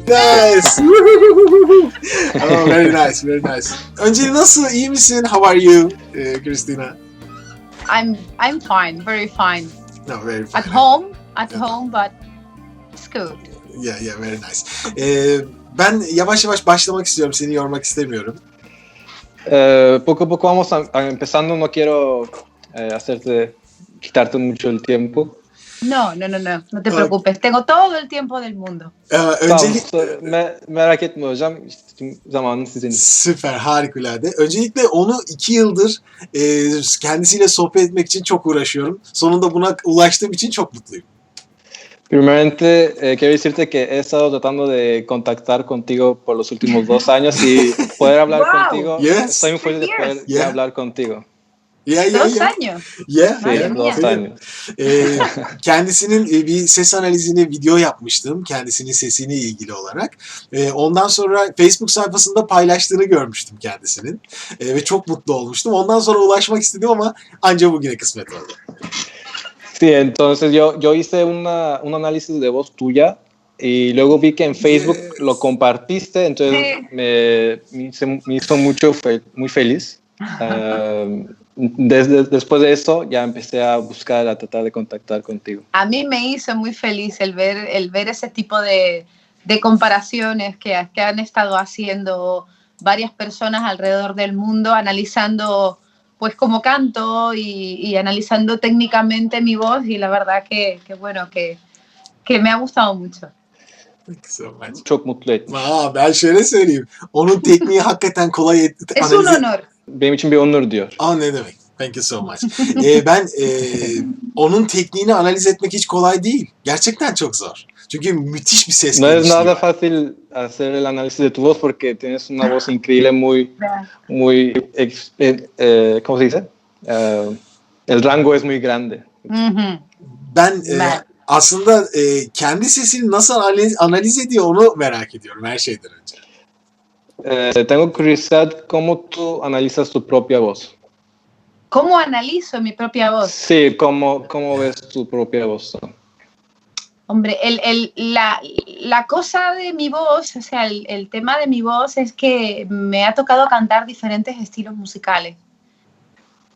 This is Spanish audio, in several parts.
Nice. Oh, very nice, very nice. Önce nasıl, iyi misin? How are you, Christina? I'm fine, very fine. No, very fine. At home, but it's good. Yeah, very nice. Ben yavaş yavaş başlamak istiyorum, seni yormak istemiyorum. Poco a poco vamos empezando, no quiero quitarte mucho el tiempo. No te preocupes, tengo todo el tiempo del mundo. Öncelikle merak etme hocam, zamanın sizin. Süper, harikulade. Öncelikle onu 2 yıldır kendisiyle sohbet etmek için çok uğraşıyorum. Sonunda buna ulaştığım için çok mutluyum. Primeramente, quiero decirte que he estado tratando de contactar contigo por los últimos 2 años y poder hablar contigo. Yes. Estoy muy feliz de poder hablar contigo. Yeah. 2 años. Yeah. Sí, 2 años. Kendisinin bir ses analizini video yapmıştım. Kendisinin sesine ilgili olarak. Ondan sonra Facebook sayfasında paylaştığını görmüştüm kendisinin. Ve çok mutlu olmuştum. Ondan sonra ulaşmak istedim ama ancak bugüne kısmet oldu. Sí, entonces yo hice un análisis de voz tuya y luego vi que en Facebook lo compartiste, entonces me hizo muy feliz. Después de eso ya empecé a tratar de contactar contigo. A mí me hizo muy feliz el ver ese tipo de comparaciones que han estado haciendo varias personas alrededor del mundo, analizando pues cómo canto y analizando técnicamente mi voz, y la verdad que me ha gustado mucho. Çok mutlu ettim. Ben şöyle söyleyeyim. Onun tekniği hakikaten kolay. Es un honor. Benim için bir onur diyor. Ne demek. Thank you so much. Ben onun tekniğini analiz etmek hiç kolay değil. Gerçekten çok zor. Çünkü müthiş bir ses. No es nada fácil hacer el análisis de tu voz porque tienes una voz increíble, muy ¿cómo se dice? El rango es muy grande. Ben aslında kendi sesini nasıl analiz ediyor onu merak ediyorum her şeyden önce. Tengo curiosidad cómo tú analizas tu propia voz. ¿Cómo analizo mi propia voz? Sí, cómo ves tu propia voz. Hombre, la cosa de mi voz, o sea, el tema de mi voz es que me ha tocado cantar diferentes estilos musicales.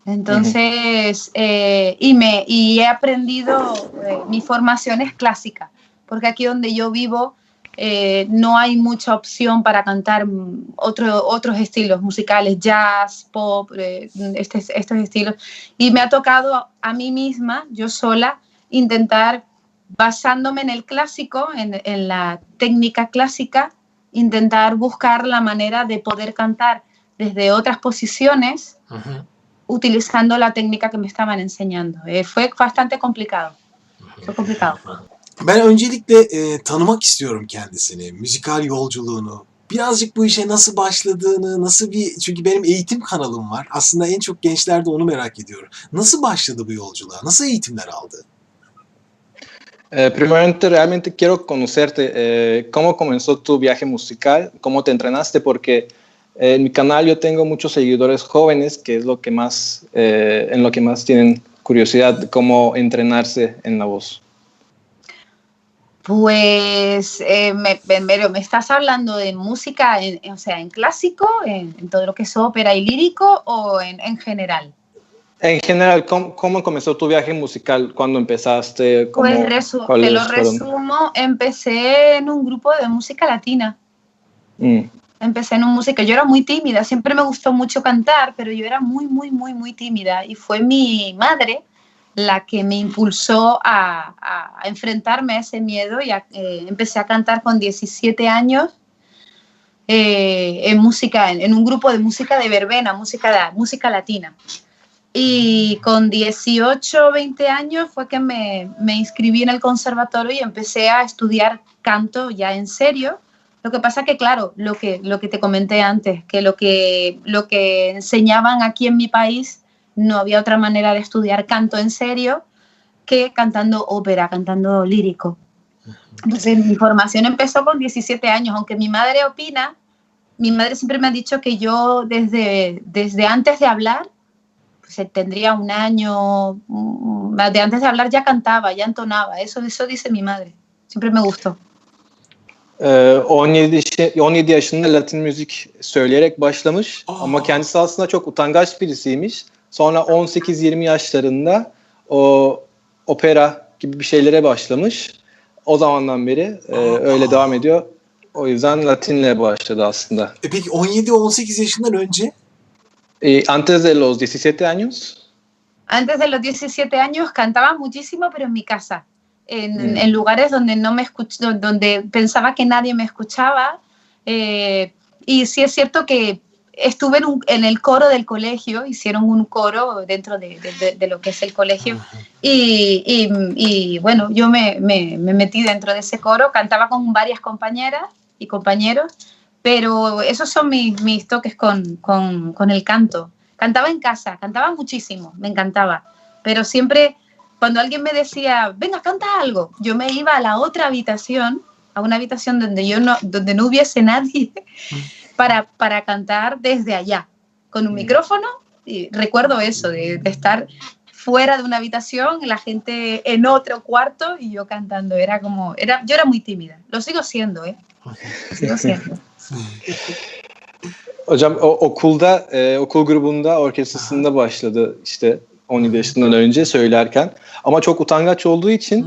Entonces, y he aprendido, mi formación es clásica, porque aquí donde yo vivo no hay mucha opción para cantar otros estilos musicales, jazz, pop, estos estilos. Y me ha tocado a mí misma, yo sola, intentar, basándome en el clásico, en la técnica clásica, intentar buscar la manera de poder cantar desde otras posiciones, utilizando la técnica que me estaban enseñando. Fue bastante complicado. Fue complicado. Ben öncelikle tanımak istiyorum kendisini, müzikal yolculuğunu. Birazcık bu işe nasıl başladığını, çünkü benim eğitim kanalım var. Aslında en çok gençler de onu merak ediyor. Nasıl başladı bu yolculuğa? Nasıl eğitimler aldı? Primeramente, realmente quiero conocerte. ¿Cómo comenzó tu viaje musical? ¿Cómo te entrenaste? Porque en mi canal yo tengo muchos seguidores jóvenes, que es en lo que más tienen curiosidad, cómo entrenarse en la voz. Pues, ¿me estás hablando de música, o sea, en clásico, en todo lo que es ópera y lírico, o en general? En general, ¿cómo comenzó tu viaje musical? ¿Cuándo empezaste? Pues te lo resumo, empecé en un grupo de música latina. Empecé en música, yo era muy tímida, siempre me gustó mucho cantar, pero yo era muy tímida, y fue mi madre la que me impulsó a enfrentarme a ese miedo, y empecé a cantar con 17 años en un grupo de música de verbena, música latina. Y con 18 20 años fue que me inscribí en el conservatorio y empecé a estudiar canto ya en serio. Lo que pasa que, claro, lo que te comenté antes, que lo que enseñaban aquí en mi país, no había otra manera de estudiar canto en serio que cantando ópera, cantando lírico. Entonces mi formación empezó con 17 años, aunque mi madre siempre me ha dicho que yo desde antes de hablar, pues tendría un año, de antes de hablar ya cantaba, ya entonaba, eso dice mi madre, siempre me gustó. 17 yaşında Latin müzik söyleyerek başlamış. Ama kendisi aslında çok utangaç birisiymiş. Sonra 18-20 yaşlarında o opera gibi bir şeylere başlamış. O zamandan beri öyle devam ediyor. O yüzden Latin'le başladı aslında. Peki 17-18 yaşından önce? Antes de los 17 años. Antes de los 17 años cantaba muchísimo, pero en mi casa, en lugares donde no me donde pensaba que nadie me escuchaba. Y sí es cierto que estuve en el coro del colegio, hicieron un coro dentro de lo que es el colegio. Y bueno, yo me metí dentro de ese coro, cantaba con varias compañeras y compañeros, pero esos son mis toques con el canto. Cantaba en casa, cantaba muchísimo, me encantaba, pero siempre cuando alguien me decía, venga, canta algo, yo me iba a la otra habitación, a una habitación donde no hubiese nadie, para cantar desde allá, con un micrófono. Y recuerdo eso, de estar fuera de una habitación, la gente en otro cuarto y yo cantando. Yo era muy tímida, lo sigo siendo, sigo siendo. Hocam okul grubunda, orkestrasında başladı işte 17 yaşından önce söylerken. Ama çok utangaç olduğu için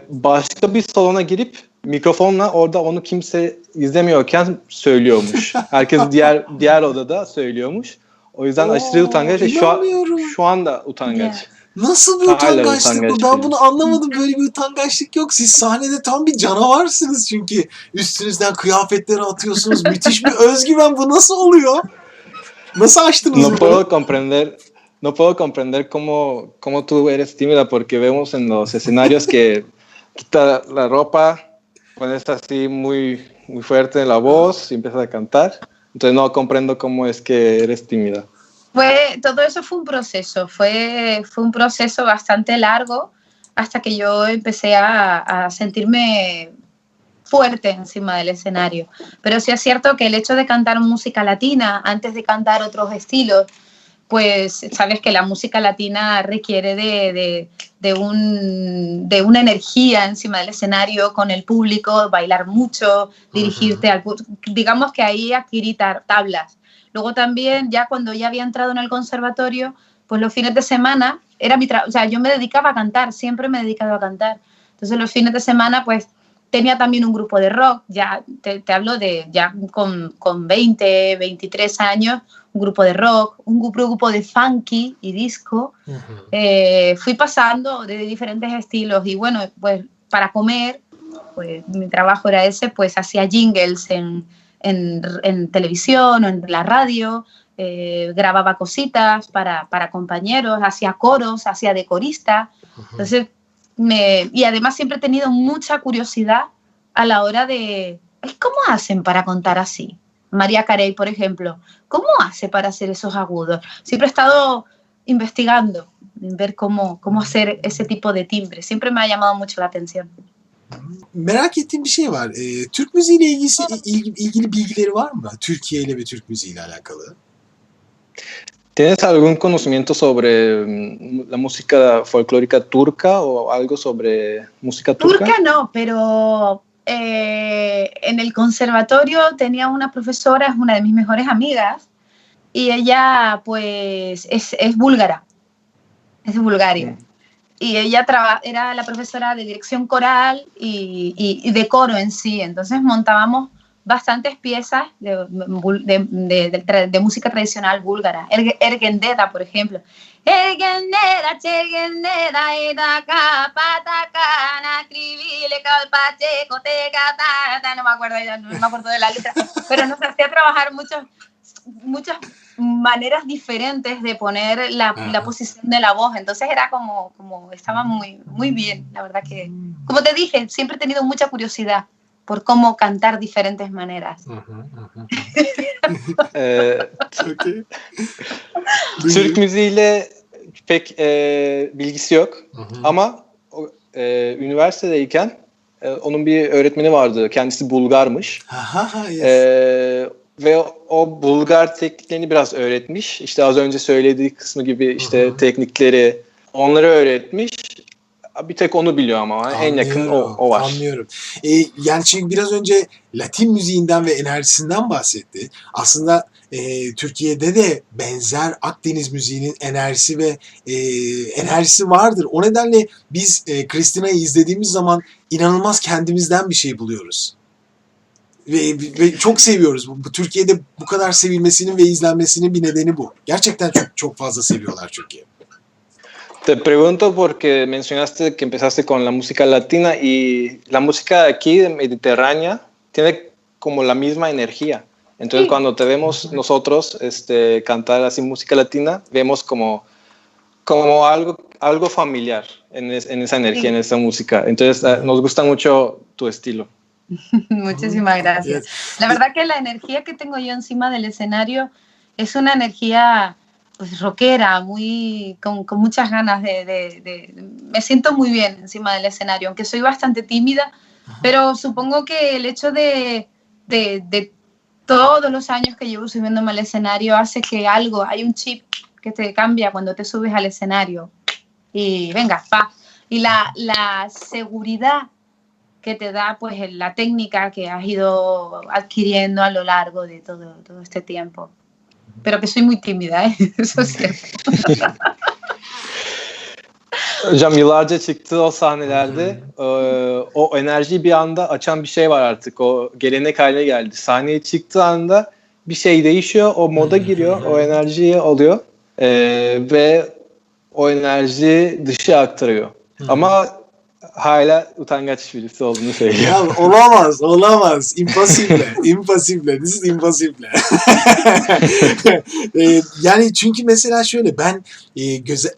başka bir salona girip mikrofonla orada onu kimse izlemiyorken söylüyormuş. Herkes diğer odada söylüyormuş. O yüzden aşırı utangaç ve şu anda utangaç. Yeah. Nasıl bir utangaçlık bu? Ben bunu anlamadım. Böyle bir utangaçlık yok. Siz sahnede tam bir canavarsınız çünkü. Üstünüzden kıyafetleri atıyorsunuz. Müthiş bir özgüven. Bu nasıl oluyor? Nasıl açtınız No bunu? puedo comprender cómo tú eres tímida porque vemos en los escenarios que quita la ropa, pones así muy fuerte la voz y empiezas a cantar. Entonces no comprendo cómo es que eres tímida. Todo eso fue un proceso bastante largo hasta que yo empecé a sentirme fuerte encima del escenario. Pero sí es cierto que el hecho de cantar música latina antes de cantar otros estilos, pues sabes que la música latina requiere de una energía encima del escenario con el público, bailar mucho, dirigirte digamos que ahí adquirí tablas. Luego también, ya cuando ya había entrado en el conservatorio, pues los fines de semana, yo me dedicaba a cantar, siempre me he dedicado a cantar. Entonces los fines de semana, pues tenía también un grupo de rock, ya te hablo de ya con 20, 23 años, un grupo de rock, un grupo de funky y disco. Fui pasando de diferentes estilos y bueno, pues para comer, pues mi trabajo era ese, pues hacía jingles en televisión o en la radio, grababa cositas para compañeros, hacía coros, hacía de corista. Entonces, y además siempre he tenido mucha curiosidad a la hora de ¿cómo hacen para contar así? María Carey, por ejemplo, ¿cómo hace para hacer esos agudos? Siempre he estado investigando, en ver cómo hacer ese tipo de timbre. Siempre me ha llamado mucho la atención. Merak ettiğim bir şey var. Türk müziğiyle ilgili bilgileri var mı? Türkiye ile ve Türk müziğiyle alakalı. ¿Tienes algún conocimiento sobre la música folclórica turca o algo sobre música turca? Turca no, pero en el conservatorio tenía una profesora, es una de mis mejores amigas, y ella pues es búlgara, es de Bulgaria. Y ella era la profesora de dirección coral y de coro en sí, entonces montábamos bastantes piezas de música tradicional búlgara. Ergendeda, por ejemplo. Ergendeda, Chergendeda, Edaka, Patakana, Kribile, Kalpacheco, Tegatata, no me acuerdo de la letra, pero nos hacía trabajar muchas maneras diferentes de poner la posición de la voz, entonces era como estaba muy, muy bien, la verdad que, como te dije, siempre he tenido mucha curiosidad por cómo cantar diferentes maneras. Türk müziğiyle pek bilgisi yok ama üniversitedeyken onun bir öğretmeni vardı. Kendisi Bulgarmış. Ve o Bulgar tekniklerini biraz öğretmiş. İşte az önce söylediği kısmı gibi işte teknikleri onları öğretmiş. bir tek onu biliyor ama en yakın o var. Anlıyorum. Yani şimdi biraz önce Latin müziğinden ve enerjisinden bahsetti. Aslında Türkiye'de de benzer Akdeniz müziğinin enerjisi ve enerjisi vardır. O nedenle biz Christina'yı izlediğimiz zaman inanılmaz kendimizden bir şey buluyoruz. Ve çok seviyoruz. Türkiye'de bu kadar sevilmesinin ve izlenmesinin bir nedeni bu. Gerçekten çok çok fazla seviyorlar çünkü. Te pregunto porque mencionaste que empezaste con la música latina y la música aquí de Mediterránea tiene como la misma energía. Entonces, Sí. cuando te vemos nosotros cantar así música latina, vemos como algo familiar en esa energía, Sí. en esa música. Entonces, nos gusta mucho tu estilo. Muchísimas gracias. La verdad que la energía que tengo yo encima del escenario es una energía pues rockera, con muchas ganas me siento muy bien encima del escenario, aunque soy bastante tímida, pero supongo que el hecho de todos los años que llevo subiéndome al escenario hace que hay un chip que te cambia cuando te subes al escenario y venga, pa. Y la seguridad que te da pues la técnica que has ido adquiriendo a lo largo de todo este tiempo. Pero que soy muy tímida, eso sí. Hocam yıllarca çıktığı o sahnelerde o enerjiyi bir anda açan bir şey var artık. O gelenek haline geldi. Sahneye çıktığı anda bir şey değişiyor. O moda giriyor. O enerjiyi alıyor. Ve o enerjiyi dışa aktarıyor. Ama hala utangaç birisi olduğunu söylüyor. Ya olamaz. Impossible. This is impossible. Yani çünkü mesela şöyle ben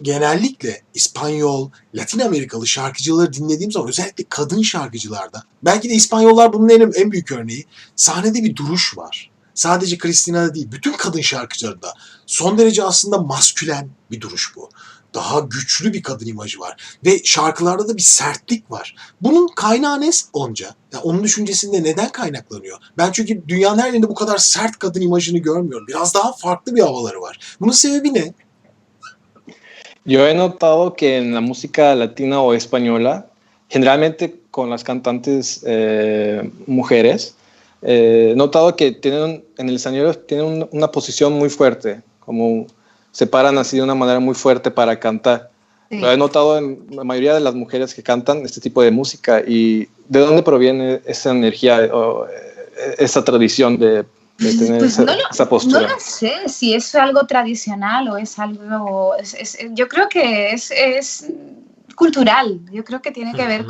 genellikle İspanyol, Latin Amerikalı şarkıcıları dinlediğim zaman özellikle kadın şarkıcılarda belki de İspanyollar bunun en büyük örneği sahnede bir duruş var. Sadece Cristina'da değil, bütün kadın şarkıcılarda son derece aslında maskülen bir duruş bu. Daha güçlü bir kadın imajı var. Ve şarkılarda da bir sertlik var. Bunun kaynağı ne onca? Yani onun düşüncesinde neden kaynaklanıyor? Ben çünkü dünyanın her yerinde bu kadar sert kadın imajını görmüyorum. Biraz daha farklı bir havaları var. Bunun sebebi ne? Yo he notado que en la música latina o española, generalmente con las cantantes mujeres, he notado que en el escenario tienen una posición muy fuerte, como se paran así de una manera muy fuerte para cantar. Sí. Lo he notado en la mayoría de las mujeres que cantan este tipo de música. ¿Y de dónde proviene esa energía o esa tradición de tener pues esa postura? No lo sé si es algo tradicional o es algo... yo creo que es cultural. Yo creo que tiene que ver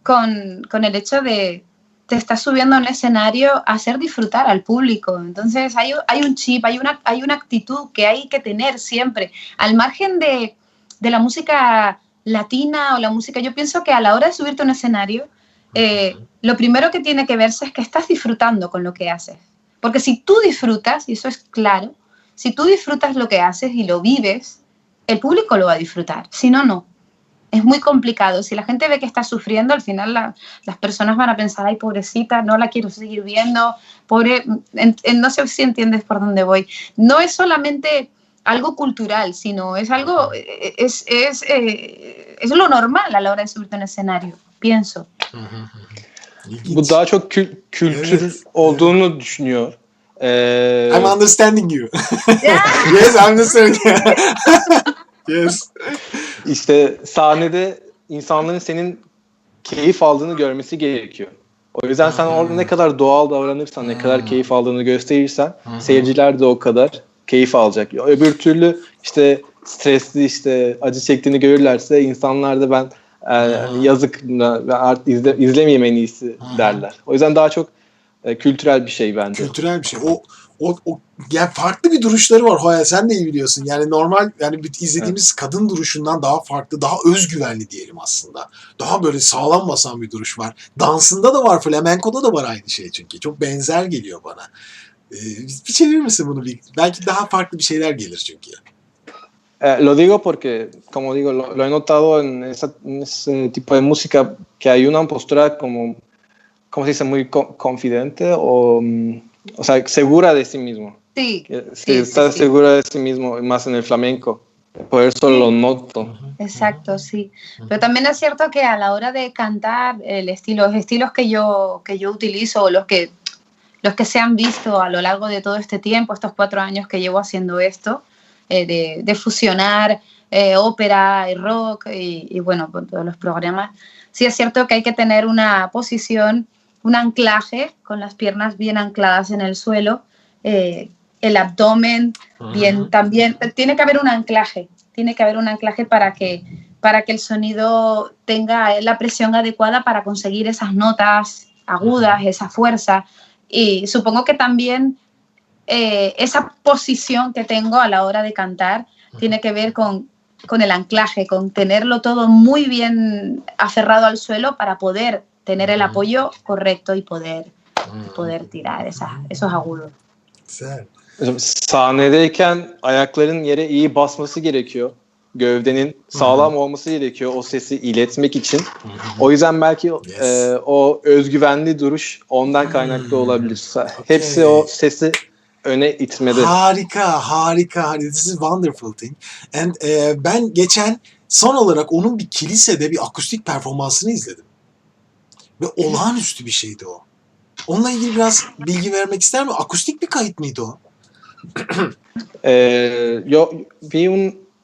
con el hecho de te estás subiendo a un escenario a hacer disfrutar al público. Entonces hay un chip, hay una actitud que hay que tener siempre. Al margen de la música latina o la música, yo pienso que a la hora de subirte a un escenario, lo primero que tiene que verse es que estás disfrutando con lo que haces. Porque si tú disfrutas, y eso es claro, si tú disfrutas lo que haces y lo vives, el público lo va a disfrutar. Si no, no. Es muy complicado. Si la gente ve que está sufriendo, al final las personas van a pensar, ay, pobrecita, no la quiero seguir viendo, pobre, no sé si entiendes por dónde voy. No es solamente algo cultural, sino es algo, es lo normal a la hora de subirte a un escenario, pienso. Bu daha çok kültür olduğunu düşünüyor. I'm understanding you. Yes, I'm understanding you. Yes. İşte sahnede insanların senin keyif aldığını görmesi gerekiyor. O yüzden sen orada ne kadar doğal davranırsan, ne kadar keyif aldığını gösterirsen seyirciler de o kadar keyif alacak. Öbür türlü işte stresli, işte acı çektiğini görürlerse insanlar da ben yazık, artık izlemeyeyim en iyisi derler. O yüzden daha çok kültürel bir şey bence. Kültürel bir şey. O yani farklı bir duruşları var Hoya, sen de iyi biliyorsun. Yani normal, yani izlediğimiz kadın duruşundan daha farklı, daha özgüvenli diyelim aslında. Daha böyle sağlam basan bir duruş var. Dansında da var, flamenko'da da var aynı şey çünkü. Çok benzer geliyor bana. Bir çevirir misin bunu? Belki daha farklı bir şeyler gelir çünkü. Lo digo porque, como digo, lo he notado en ese tipo de música, que hay una postura como se dice, muy confidente o sea, segura de sí mismo. Sí. Está segura de sí mismo, más en el flamenco. Por eso lo noto. Exacto, sí. Pero también es cierto que a la hora de cantar, los estilos que yo utilizo, o los que se han visto a lo largo de todo este tiempo, estos 4 años que llevo haciendo esto, de fusionar ópera y rock y bueno, con todos los programas, sí es cierto que hay que tener una posición, un anclaje, con las piernas bien ancladas en el suelo, el abdomen bien también. Tiene que haber un anclaje para que el sonido tenga la presión adecuada para conseguir esas notas agudas, esa fuerza. Y supongo que también esa posición que tengo a la hora de cantar tiene que ver con el anclaje, con tenerlo todo muy bien aferrado al suelo para poder tener el apoyo correcto y poder tirar esos agudos. Güzel. Sahnedeyken ayakların yere iyi basması gerekiyor. Gövdenin sağlam olması gerekiyor o sesi iletmek için. O yüzden belki o özgüvenli duruş ondan kaynaklı olabilir. Hepsi o sesi öne itmede. Harika. This is wonderful thing. And ben geçen son olarak onun bir kilisede bir akustik performansını izledim. Ve olağanüstü bir şeydi o. Onunla ilgili biraz bilgi vermek ister mi? Akustik bir kayıt mıydı o? Yo vi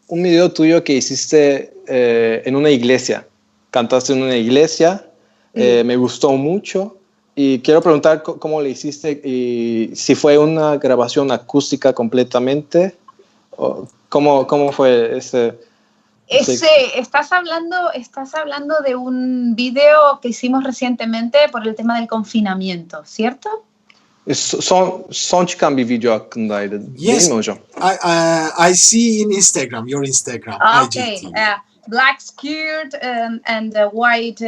un video tuyo que hiciste en una iglesia. Cantaste en una iglesia. Me gustó mucho. Y quiero preguntar cómo le hiciste y si fue una grabación acústica completamente. ¿Cómo fue ese? Estás hablando de un video que hicimos recientemente por el tema del confinamiento, ¿cierto? Son çıkan bir video hakkındaydı. Yes. Değil mi hocam? I see in Instagram, your Instagram. Okay. IGTV. Black skirt and white,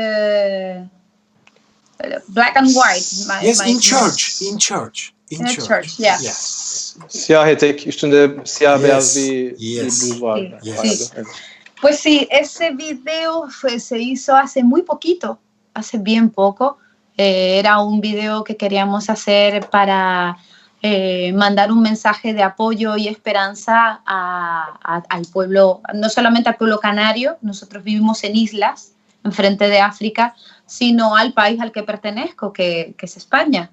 black and white. In church. In church, yeah. Yes. Siyah etek, üstünde siyah Yes. beyaz bir Yes. bluz var. Yes. Evet. Pues sí, ese video se hizo hace muy poquito, hace bien poco. Era un video que queríamos hacer para mandar un mensaje de apoyo y esperanza al pueblo, no solamente al pueblo canario, nosotros vivimos en islas, enfrente de África, sino al país al que pertenezco, que es España.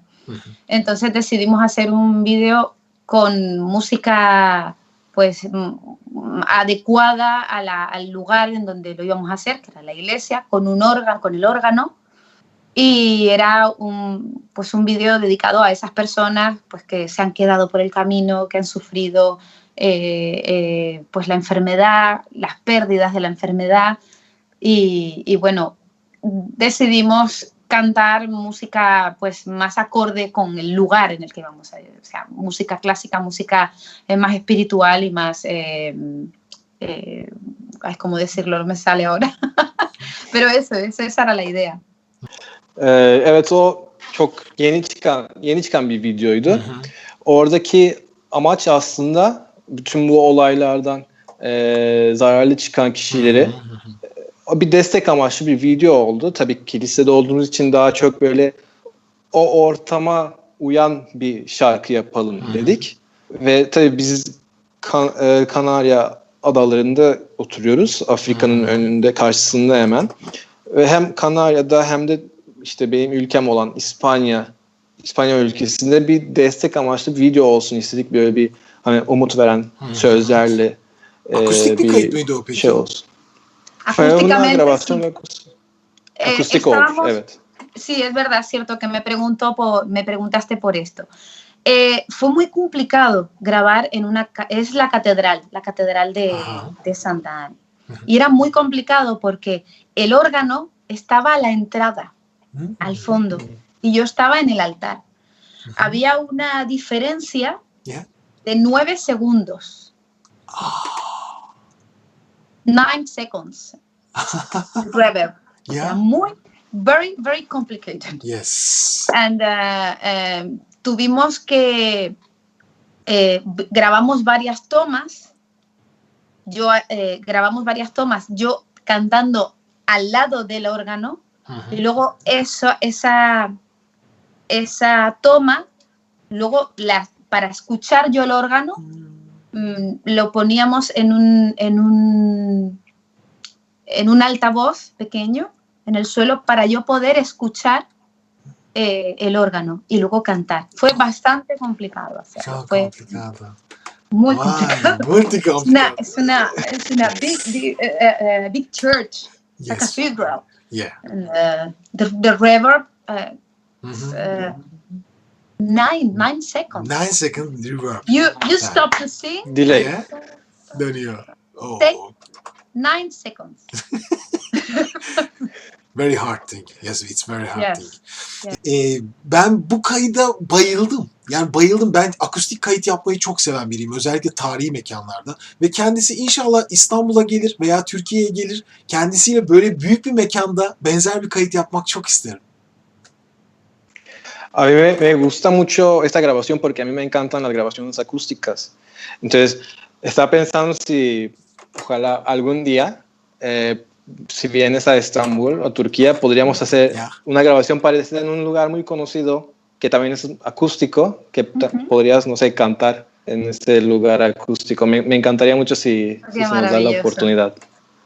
Entonces decidimos hacer un video con música pues adecuada al lugar en donde lo íbamos a hacer, que era la iglesia, con el órgano. Y era un video dedicado a esas personas pues, que se han quedado por el camino, que han sufrido pues la enfermedad, las pérdidas de la enfermedad. Y bueno, decidimos cantar música pues, más acorde con el lugar en el que vamos a ir. O sea, música clásica, música más espiritual y más... ¿cómo decirlo? No me sale ahora. Pero esa era la idea. Evet, o çok yeni çıkan bir videoydu. Oradaki amaç aslında bütün bu olaylardan zararlı çıkan kişileri bir destek amaçlı bir video oldu. Tabii kilisede olduğumuz için daha çok böyle o ortama uyan bir şarkı yapalım dedik. Ve tabii biz Kanarya Adaları'nda oturuyoruz. Afrika'nın önünde, karşısında hemen. Ve hem Kanarya'da hem de işte benim ülkem olan İspanya ülkesinde bir destek amaçlı bir video olsun istedik. Böyle bir hani umut veren sözlerle Akustik bir kayıt mıydı o peki? Şey olsun. Acústicamente, Acústico olmuş, evet. Sí, es verdad, es cierto que me preguntaste por esto. Fue muy complicado grabar es la catedral de Santa Ana. Y era muy complicado porque el órgano estaba a la entrada, al fondo, y yo estaba en el altar. Había una diferencia de 9 segundos. 9 seconds. Reverb. Era very, very complicated. Yes. And tuvimos que grabamos varias tomas. Grabamos varias tomas. Yo cantando al lado del órgano y luego esa toma, luego para escuchar yo el órgano, lo poníamos en un altavoz pequeño en el suelo para yo poder escuchar el órgano y luego cantar. Fue bastante complicado hacerlo. Fue complicado. muy Wow, complicado. muy complicado. Es una big church, a Yes. cathedral. Yeah. And, the reverb, is, 9 seconds. 9 second reverb. You stop to sing, Delay. Yeah. Dönüyor. Oh. Take- 9 seconds. Very hard thing. Yes, it's very hard Yes. thing. Ben bu kayda bayıldım. Yani bayıldım. Ben akustik kayıt yapmayı çok seven biriyim. Özellikle tarihi mekanlarda. Ve kendisi inşallah İstanbul'a gelir veya Türkiye'ye gelir. Kendisiyle böyle büyük bir mekanda benzer bir kayıt yapmak çok isterim. A mí me gusta mucho esta grabación porque a mí me encantan las grabaciones acústicas. Entonces, estaba pensando si ojalá algún día, si vienes a Estambul o Turquía, podríamos hacer Ya. una grabación parecida en un lugar muy conocido que también es acústico, que podrías, no sé, cantar en este lugar acústico. Me encantaría mucho si se nos da la maravilloso. oportunidad.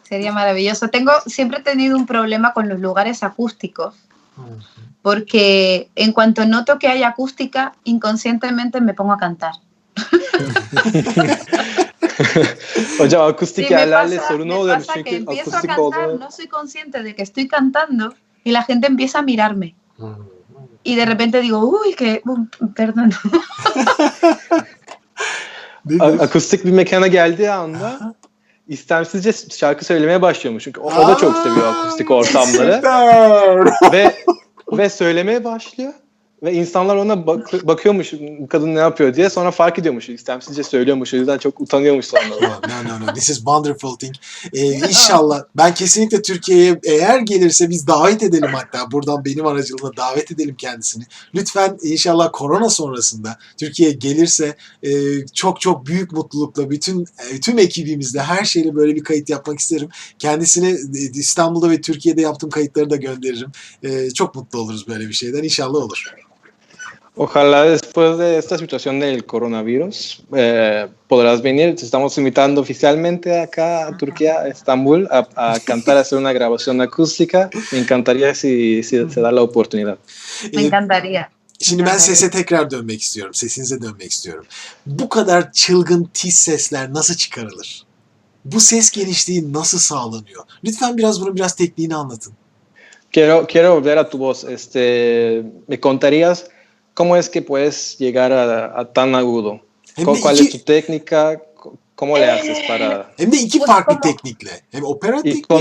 Sería maravilloso. Siempre he tenido un problema con los lugares acústicos, porque en cuanto noto que hay acústica, inconscientemente me pongo a cantar. Hocam akustik Sí, me yerlerle pasa, sorun me oluyor pasa que çünkü empiezo a akustik cantar, olduğu no soy consciente de que estoy cantando y la gente empieza a mirarme. Y de repente digo, uy, perdón. akustik bir mekana geldiği anda istemsizce şarkı söylemeye başlıyormuş. Çünkü o da çok seviyor akustik ortamları. Süper. ve söylemeye başlıyor. Ve insanlar ona bakıyormuş, bu kadın ne yapıyor diye, sonra fark ediyormuş, istemsizce söylüyormuş, o yüzden çok utanıyormuş sonra. No. This is wonderful thing. İnşallah ben kesinlikle Türkiye'ye eğer gelirse biz davet edelim, hatta buradan benim aracılığımla davet edelim kendisini. Lütfen inşallah korona sonrasında Türkiye'ye gelirse çok çok büyük mutlulukla tüm ekibimizle her şeyle böyle bir kayıt yapmak isterim. Kendisine İstanbul'da ve Türkiye'de yaptığım kayıtları da gönderirim. Çok mutlu oluruz böyle bir şeyden. İnşallah olur. Ojalá después de esta situación del coronavirus podrás venir. Te estamos invitando oficialmente acá a Turquía, a Estambul, a cantar, a hacer una grabación acústica. Me encantaría si se da la oportunidad. Me encantaría. Şimdi ben sese tekrar dönmek istiyorum. Sesinize dönmek istiyorum. Bu kadar çılgın tiz sesler nasıl çıkarılır? Bu ses genişliği nasıl sağlanıyor? Lütfen bunun biraz tekniğini anlatın. Quiero volver a tu voz. ¿Me contarías cómo es que puedes llegar a tan agudo? ¿Cuál es tu técnica? ¿Cómo le haces para...? Hem de iki farklı teknikle. Hem opera teknik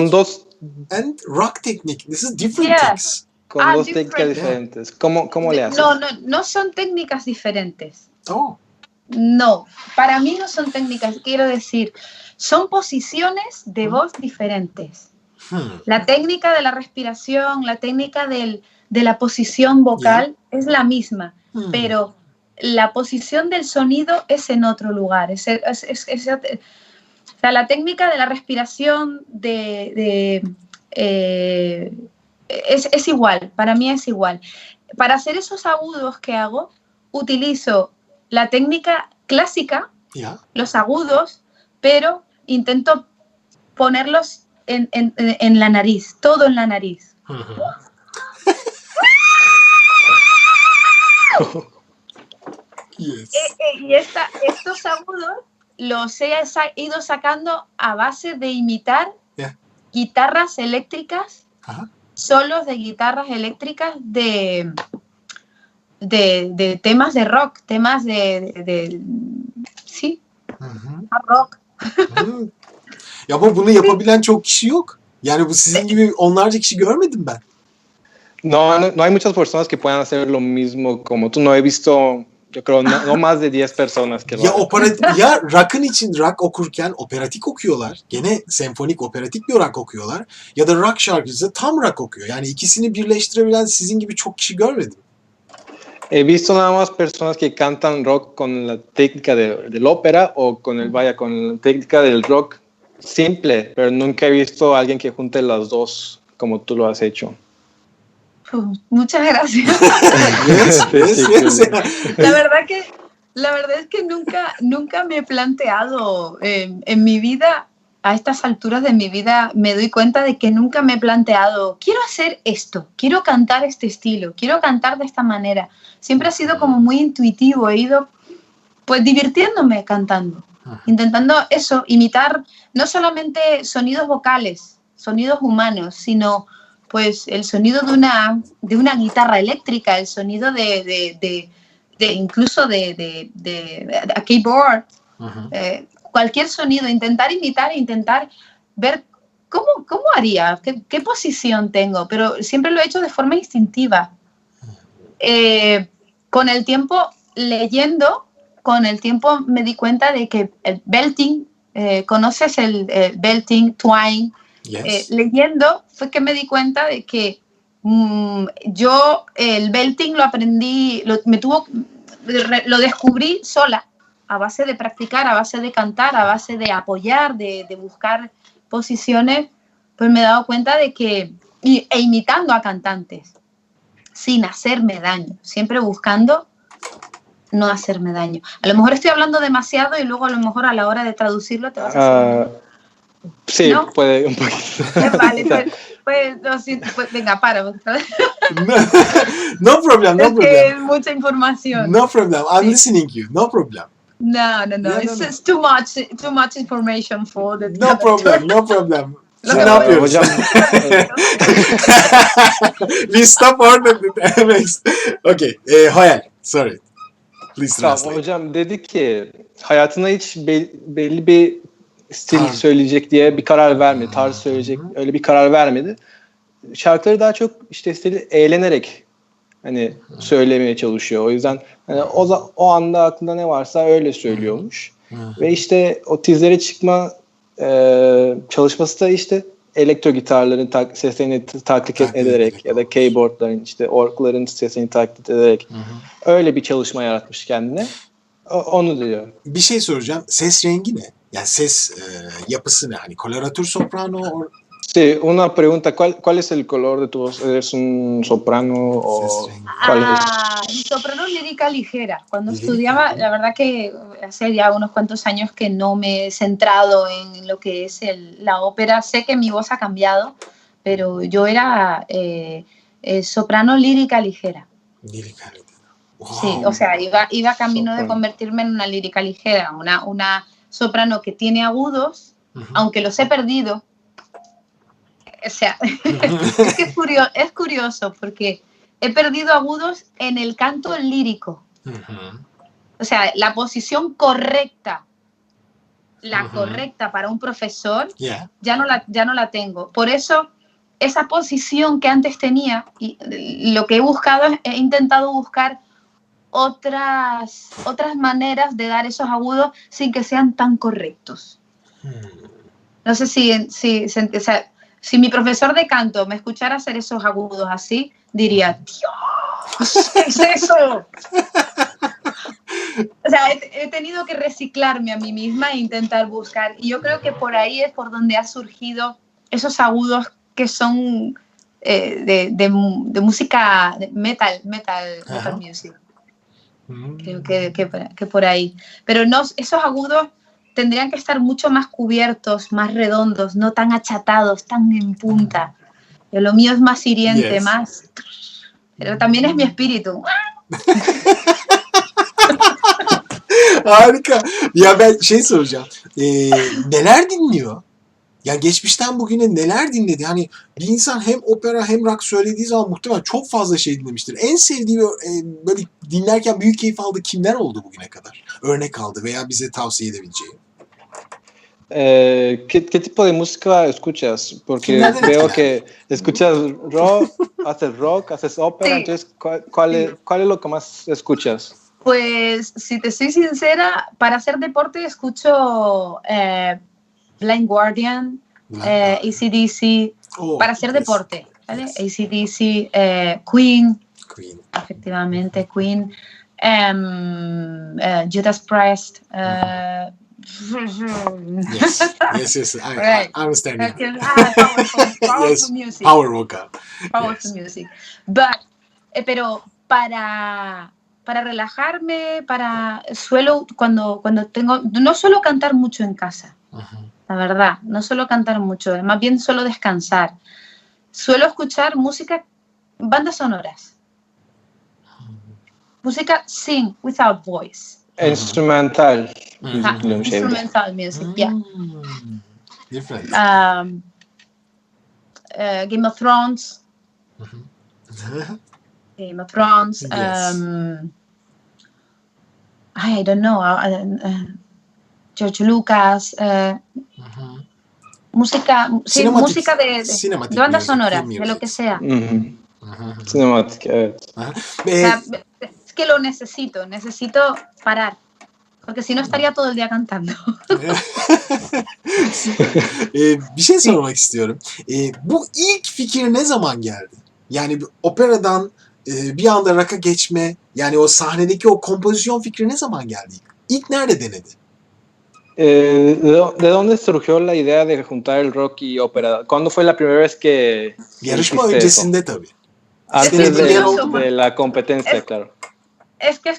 and rock teknik. This is different things. Con dos técnicas diferentes. ¿Cómo le haces? No son técnicas diferentes. Oh. No, para mí no son técnicas, quiero decir, son posiciones de voz diferentes. La técnica de la respiración, la técnica de la posición vocal es la misma, pero la posición del sonido es en otro lugar. O sea, la técnica de la respiración es igual, para mí es igual. Para hacer esos agudos que hago, utilizo la técnica clásica, los agudos, pero intento ponerlos en la nariz, todo en la nariz. Yes. Y estos agudos los he ido sacando a base de imitar guitarras eléctricas, solos de guitarras eléctricas de temas de rock, temas sí, rock. Ya bunu yapabilen çok kişi yok. Yani bu sizin gibi onlarca kişi görmedim ben. No hay muchas personas que puedan hacer lo mismo como tú. No he visto, yo creo, no más de 10 personas que lo hagan. Ya rock'ın için rock okurken operatik okuyorlar. Gene senfonik operatik bir rock okuyorlar. Ya da rock şarkıcısı tam rock okuyor. Yani ikisini birleştirebilen sizin gibi çok kişi görmedim. He visto nada más personas que cantan rock con la técnica del ópera o con la técnica del rock simple, pero nunca he visto a alguien que junte las dos como tú lo has hecho. Muchas gracias. Yes. La verdad que La verdad es que nunca me he planteado en mi vida, a estas alturas de mi vida, me doy cuenta de que nunca me he planteado, quiero hacer esto, quiero cantar este estilo, quiero cantar de esta manera. Siempre ha sido como muy intuitivo, he ido pues divirtiéndome cantando, intentando eso, imitar no solamente sonidos vocales, sonidos humanos, sino pues el sonido de una guitarra eléctrica, el sonido incluso de a keyboard, cualquier sonido, intentar imitar e intentar ver cómo haría, qué posición tengo, pero siempre lo he hecho de forma instintiva. Con el tiempo, leyendo, con el tiempo me di cuenta de que el belting, ¿conoces el belting, twang? Yes. Leyendo fue que me di cuenta de que yo el belting lo aprendí, lo descubrí sola, a base de practicar, a base de cantar, a base de apoyar, de buscar posiciones, pues me he dado cuenta de que, e imitando a cantantes, sin hacerme daño, siempre buscando no hacerme daño. A lo mejor estoy hablando demasiado y luego a lo mejor a la hora de traducirlo te vas a hacer... Sí, ¿no? puede un poquito. Vale, pues venga, para. No problem, no es problem. que es mucha información. No problem, I'm Sí. listening you, no problem. No. Yeah, It's too much information for the No problem, no problem. Lo Ne que yapıyoruz? Hocam, We stop orada. Okay, Hayal, sorry. Please tamam, translate. hocam dedi ki hayatına hiç belli bir stil Tarz. söyleyecek diye bir karar vermedi. Tarz söyleyecek öyle bir karar vermedi. Şarkıları daha çok işte stili eğlenerek hani söylemeye çalışıyor. O yüzden hani o anda aklında ne varsa öyle söylüyormuş. Ve işte o tizlere çıkma çalışması da işte elektro gitarların seslerini taklit ederek ya da keyboardların işte orgların sesini taklit ederek öyle bir çalışma yaratmış kendine. Onu diyor. Bir şey soracağım. Ses rengi ne? Yani ses yapısı ne? Hani coloratur soprano? Sí, una pregunta, ¿cuál es el color de tu voz? ¿Eres un soprano o cuál es? Soprano lírica ligera. Cuando estudiaba, la verdad que hace ya unos cuantos años que no me he centrado en lo que es la ópera. Sé que mi voz ha cambiado, pero yo era soprano lírica ligera. Lírica ligera. Wow. Sí, o sea, iba camino de convertirme en una lírica ligera, una soprano que tiene agudos, aunque los he perdido. O sea, es que es curioso porque he perdido agudos en el canto lírico. O sea, la posición correcta, correcta para un profesor, ya no la tengo. Por eso, esa posición que antes tenía, y lo que he buscado he intentado buscar otras maneras de dar esos agudos sin que sean tan correctos. No sé o sea, si mi profesor de canto me escuchara hacer esos agudos así, diría, ¡Dios! ¿Qué es eso? O sea, he tenido que reciclarme a mí misma e intentar buscar. Y yo creo que por ahí es por donde ha surgido esos agudos que son de música de metal music. Creo que por ahí. Pero no, esos agudos tendrían que estar mucho más cubiertos, más redondos, no tan achatados, tan en punta. Lo mío es más hiriente, más... Pero también es mi espíritu. Harika. Ya ben şey soracağım. Neler dinliyor? Yani geçmişten bugüne neler dinledi? Hani bir insan hem opera hem rock söylediği zaman muhtemelen çok fazla şey dinlemiştir. En sevdiği böyle dinlerken büyük keyif aldığı kimler oldu bugüne kadar? Örnek aldı veya bize tavsiye edebileceği. ¿Qué tipo de música escuchas? Porque veo que escuchas rock, haces ópera, Sí. entonces ¿cuál es lo que más escuchas? Pues, si te soy sincera, para hacer deporte escucho Blind Guardian, AC/DC, para hacer deporte, ¿vale? Yes. AC/DC, Queen, Queen. efectivamente, Queen, Judas Priest, Yes. Right. I understand you. Powerful Yes. music. Power vocal. Powerful music. But, pero para para relajarme, cuando tengo, no suelo cantar mucho en casa, la verdad, no suelo cantar mucho, más bien suelo descansar. Suelo escuchar música, bandas sonoras, música sing without voice. Instrumental. Instrumental music, yeah. Different. Game of Thrones. Game of Thrones. Yes. I don't know. George Lucas. Música, sí, música de bandas music, sonoras, film de lo que sea. Cinematic, evet. O sea, es que lo necesito parar. Porque si no estaría todo el día cantando. Bir şey sormak istiyorum. Bu ilk fikir ne zaman geldi? Yani bir operadan bir anda rock'a geçme, yani o sahnedeki o kompozisyon fikri ne zaman geldi? İlk nerede denedi? ¿De dónde surgió la idea de juntar el rock y ópera? ¿Cuándo fue la primera vez que Yarışma hiciste öncesinde eso? tabii. Antes curioso, de la competencia, claro. Es que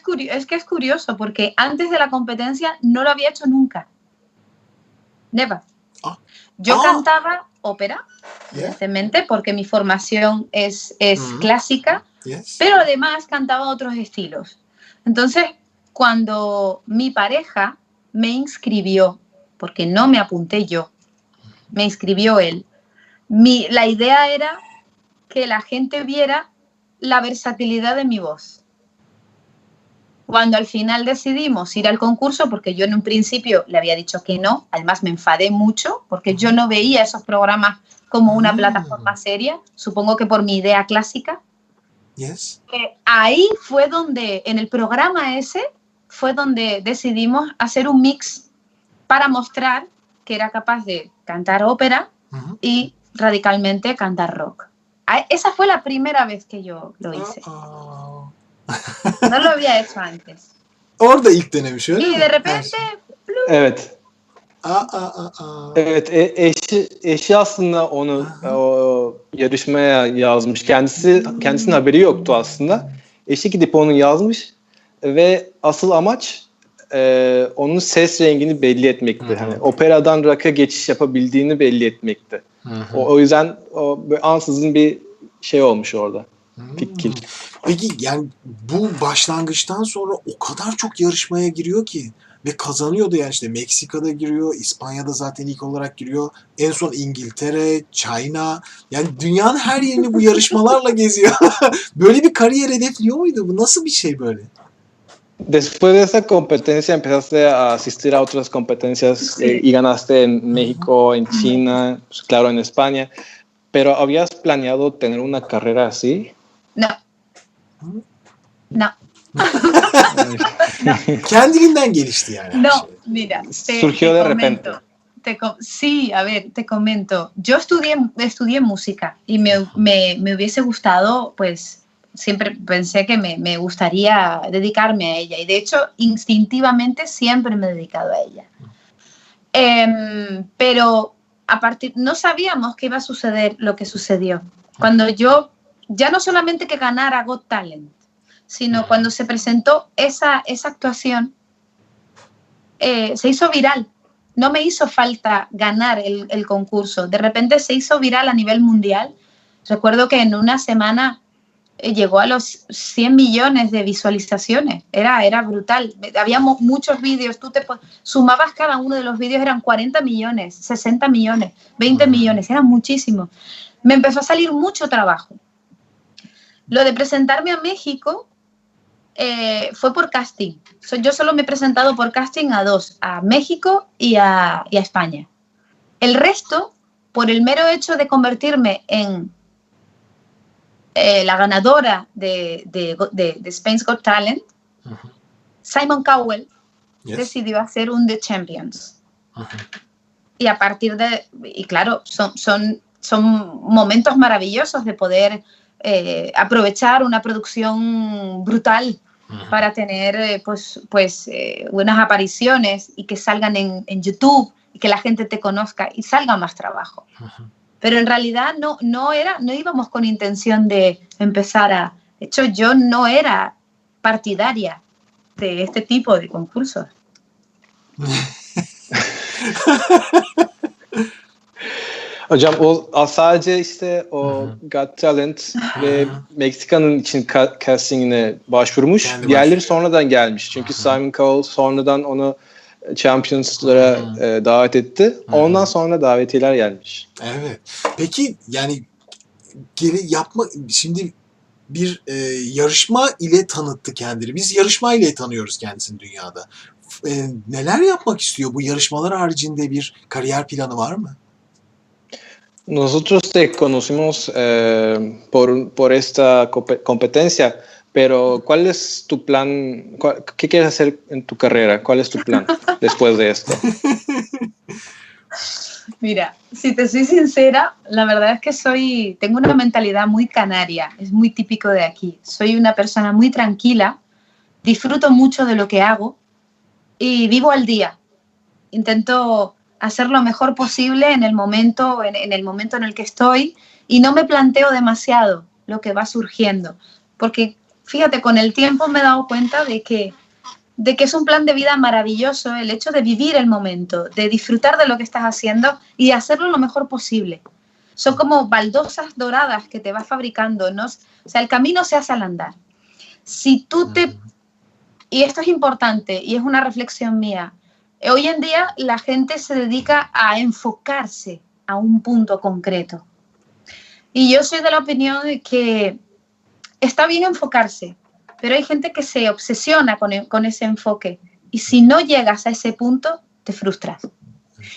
es curioso, porque antes de la competencia no lo había hecho nunca. Never. Yo cantaba ópera, evidentemente, porque mi formación es clásica, pero además cantaba otros estilos. Entonces, cuando mi pareja me inscribió, porque no me apunté yo, me inscribió él, la idea era que la gente viera la versatilidad de mi voz. Cuando al final decidimos ir al concurso, porque yo en un principio le había dicho que no, además me enfadé mucho, porque yo no veía esos programas como una plataforma seria, supongo que por mi idea clásica. Ahí fue donde, en el programa ese, fue donde decidimos hacer un mix para mostrar que era capaz de cantar ópera y radicalmente cantar rock. Esa fue la primera vez que yo lo hice. No lo había hecho antes. Orada ilk denemiş öyle mi? Y de repente... Evet. Evet, eşi aslında onu o yarışmaya yazmış. Kendisinin haberi yoktu aslında. Eşi gidip onu yazmış ve asıl amaç onun ses rengini belli etmekti. Hani operadan rock'a geçiş yapabildiğini belli etmekti. O yüzden ansızın bir şey olmuş orada. Peki yani bu başlangıçtan sonra o kadar çok yarışmaya giriyor ki ve kazanıyordu, yani işte Meksika'da giriyor, İspanya'da zaten ilk olarak giriyor, en son İngiltere, China, yani dünyanın her yerini bu yarışmalarla geziyor. Böyle bir kariyer hedefliyor muydu? Bu nasıl bir şey böyle? Después de esa competencia empezaste a asistir a otras competencias y ganaste en México, en China, claro, en España. Pero ¿habías planeado tener una carrera así? No. No. Kendiliğinden gelişti yani. No, mira. Surgió de repente. Sí, a ver, te comento. Yo estudié música y me hubiese gustado, pues, siempre pensé que me gustaría dedicarme a ella. Y de hecho, instintivamente siempre me he dedicado a ella. Pero no sabíamos que iba a suceder lo que sucedió. Cuando yo, ya no solamente que ganara Got Talent, sino cuando se presentó esa actuación, se hizo viral. No me hizo falta ganar el concurso. De repente se hizo viral a nivel mundial. Recuerdo que en una semana llegó a los 100 millones de visualizaciones. Era brutal. Había muchos vídeos. Tú sumabas cada uno de los vídeos, eran 40 millones, 60 millones, 20 millones. Eran muchísimos. Me empezó a salir mucho trabajo. Lo de presentarme a México fue por casting. Yo solo me he presentado por casting a dos, a México y a España. El resto, por el mero hecho de convertirme en la ganadora de Spain's Got Talent, Simon Cowell decidió hacer un The Champions. Y a partir de... Y claro, son momentos maravillosos de poder aprovechar una producción brutal para tener buenas apariciones y que salgan en YouTube y que la gente te conozca y salga más trabajo. Pero en realidad no íbamos con intención de empezar a... De hecho, yo no era partidaria de este tipo de concursos. Hocam o sadece işte o Got Talent ve Meksika'nın için castingine başvurmuş. Kendi Diğerleri başvuruyor. sonradan gelmiş. Çünkü Simon Cowell sonradan onu Champions'lara davet etti. Ondan sonra davetiyeler gelmiş. Evet. Peki yani şimdi bir yarışma ile tanıttı kendini. Biz yarışma ile tanıyoruz kendisini dünyada. Neler yapmak istiyor? Bu yarışmalar haricinde bir kariyer planı var mı? Nosotros te conocimos por esta competencia, pero ¿cuál es tu plan? ¿Qué quieres hacer en tu carrera? ¿Cuál es tu plan después de esto? Mira, si te soy sincera, la verdad es que tengo una mentalidad muy canaria, es muy típico de aquí. Soy una persona muy tranquila, disfruto mucho de lo que hago y vivo al día. Intento hacer lo mejor posible en el momento en el que estoy y no me planteo demasiado lo que va surgiendo. Porque, fíjate, con el tiempo me he dado cuenta de que es un plan de vida maravilloso el hecho de vivir el momento, de disfrutar de lo que estás haciendo y de hacerlo lo mejor posible. Son como baldosas doradas que te vas fabricando, ¿no? O sea, el camino se hace al andar. Si tú y esto es importante y es una reflexión mía, hoy en día la gente se dedica a enfocarse a un punto concreto. Y yo soy de la opinión de que está bien enfocarse, pero hay gente que se obsesiona con ese enfoque y si no llegas a ese punto, te frustras.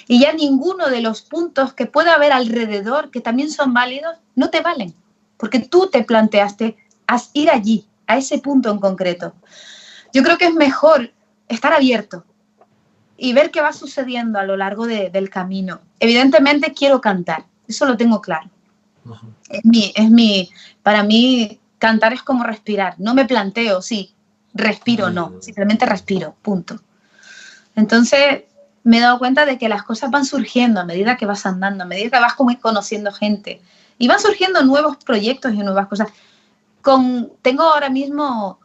Y ya ninguno de los puntos que pueda haber alrededor, que también son válidos, no te valen, porque tú te planteaste ir allí, a ese punto en concreto. Yo creo que es mejor estar abierto y ver qué va sucediendo a lo largo del camino. Evidentemente quiero cantar, eso lo tengo claro. Para mí cantar es como respirar, no me planteo, sí, respiro, no, simplemente respiro, punto. Entonces me he dado cuenta de que las cosas van surgiendo a medida que vas andando, a medida que vas conociendo gente y van surgiendo nuevos proyectos y nuevas cosas. Tengo ahora mismo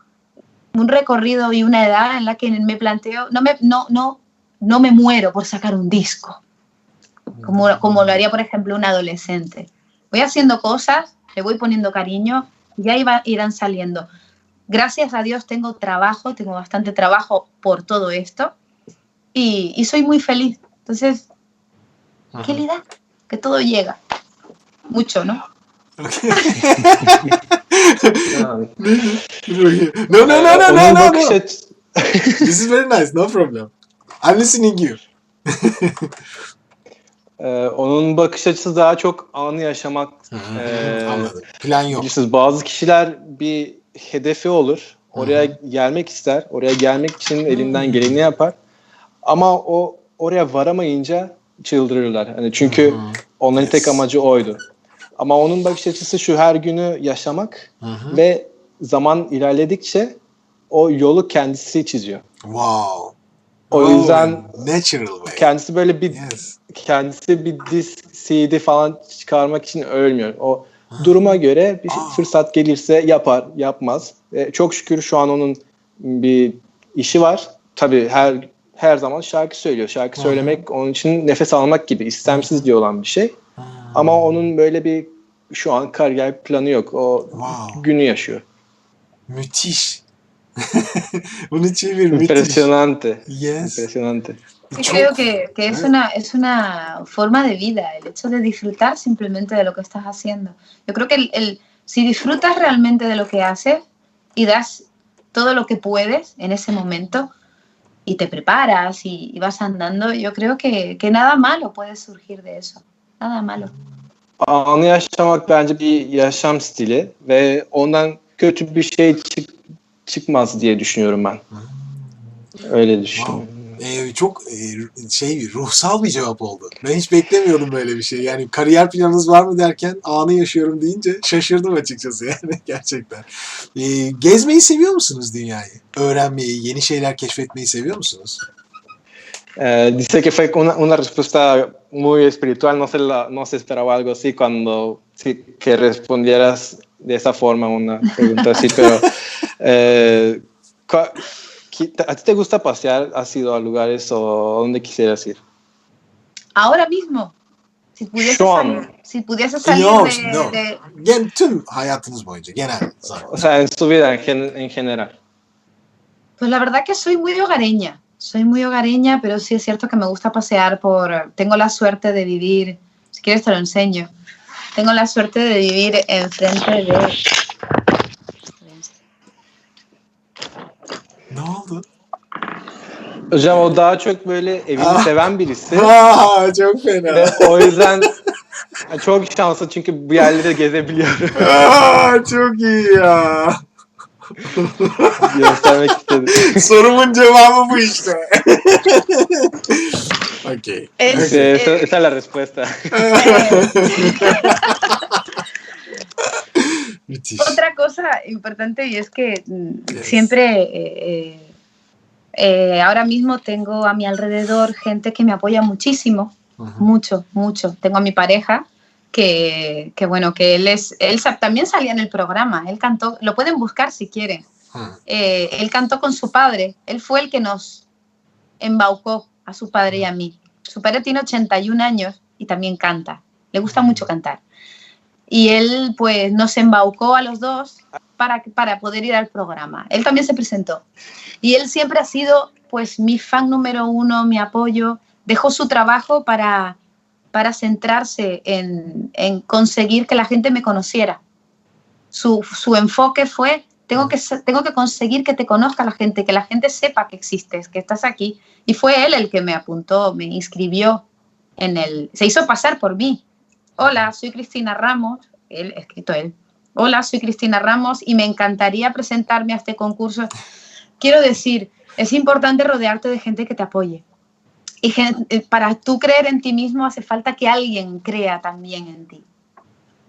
un recorrido y una edad en la que me planteo, no me muero por sacar un disco, como lo haría, por ejemplo, un adolescente. Voy haciendo cosas, le voy poniendo cariño y ya irán saliendo. Gracias a Dios tengo bastante trabajo por todo esto y soy muy feliz. Entonces, qué linda, que todo llega. Mucho, ¿no? Okay. No. This is very nice, no problem. I'm listening you. Onun bakış açısı daha çok anı yaşamak. Anladım. Plan yok. Bilirsiniz, bazı kişiler bir hedefi olur. Oraya gelmek ister. Oraya gelmek için elinden geleni yapar. Ama oraya varamayınca çıldırırlar. Hani çünkü onların tek amacı oydu. Ama onun bakış açısı şu: her günü yaşamak ve zaman ilerledikçe o yolu kendisi çiziyor. Wow. O yüzden natural way. Kendisi böyle kendisi bir disk, CD falan çıkarmak için ölmüyor. O duruma göre bir fırsat gelirse yapar, yapmaz. Çok şükür şu an onun bir işi var. Tabii her zaman şarkı söylüyor. Şarkı söylemek onun için nefes almak gibi istemsizce olan bir şey. Ama onun böyle bir şu an kariyer planı yok. O günü yaşıyor. Müthiş. Bunu çevir, müthiş. Impresionante. Yes. Impresionante. Creo que es una forma de vida, el hecho de disfrutar simplemente de lo que estás haciendo. Yo creo que si disfrutas realmente de lo que haces y das todo lo que puedes en ese momento y te preparas y vas andando, yo creo que nada malo puede surgir de eso. Nada malo. Anı yaşamak bence bir yaşam stili ve ondan kötü bir şey çıkmaz diye düşünüyorum ben. Öyle düşünüyorum. Çok ruhsal bir cevap oldu. Ben hiç beklemiyordum böyle bir şey. Yani kariyer planınız var mı derken anı yaşıyorum deyince şaşırdım açıkçası yani gerçekten. Gezmeyi seviyor musunuz dünyayı? Öğrenmeyi, yeni şeyler keşfetmeyi seviyor musunuz? Dice que fue una respuesta muy espiritual, no se esperaba algo así cuando que respondieras de esa forma una pregunta así, pero ¿A ti te gusta pasear? ¿Has ido a lugares o dónde quisieras ir? Ahora mismo, si pudiese Şu an. salir, si pudiese salir No, de, no. Tüm hayatınız boyunca genel zaten. O sea, en su vida en general. Pues la verdad que soy muy hogareña. Soy muy hogareña, pero sí es cierto que me gusta pasear Tengo la suerte de vivir... Si quieres te lo enseño. Tengo la suerte de vivir enfrente de... Ne oldu? Hocam o daha çok böyle evini seven birisi. Çok fena. Ve o yüzden çok şanslı çünkü bu yerleri gezebiliyor. Çok iyi ya. Göstermek istedim. Sorumun cevabı bu işte. Okay. Esa es la respuesta. Otra cosa importante y es que siempre, ahora mismo tengo a mi alrededor gente que me apoya muchísimo, mucho, mucho. Tengo a mi pareja que bueno, que él también salía en el programa, él cantó, lo pueden buscar si quieren. Él cantó con su padre, él fue el que nos embaucó a su padre y a mí. Su padre tiene 81 años y también canta, le gusta mucho cantar. Y él pues nos embaucó a los dos para poder ir al programa. Él también se presentó. Y él siempre ha sido pues mi fan número uno, mi apoyo. Dejó su trabajo para centrarse en conseguir que la gente me conociera. Su enfoque fue, tengo que conseguir que te conozca la gente, que la gente sepa que existes, que estás aquí. Y fue él el que me apuntó, me inscribió se hizo pasar por mí. Hola, soy Cristina Ramos, escrito él. Hola, soy Cristina Ramos y me encantaría presentarme a este concurso. Quiero decir, es importante rodearte de gente que te apoye. Y para tú creer en ti mismo hace falta que alguien crea también en ti.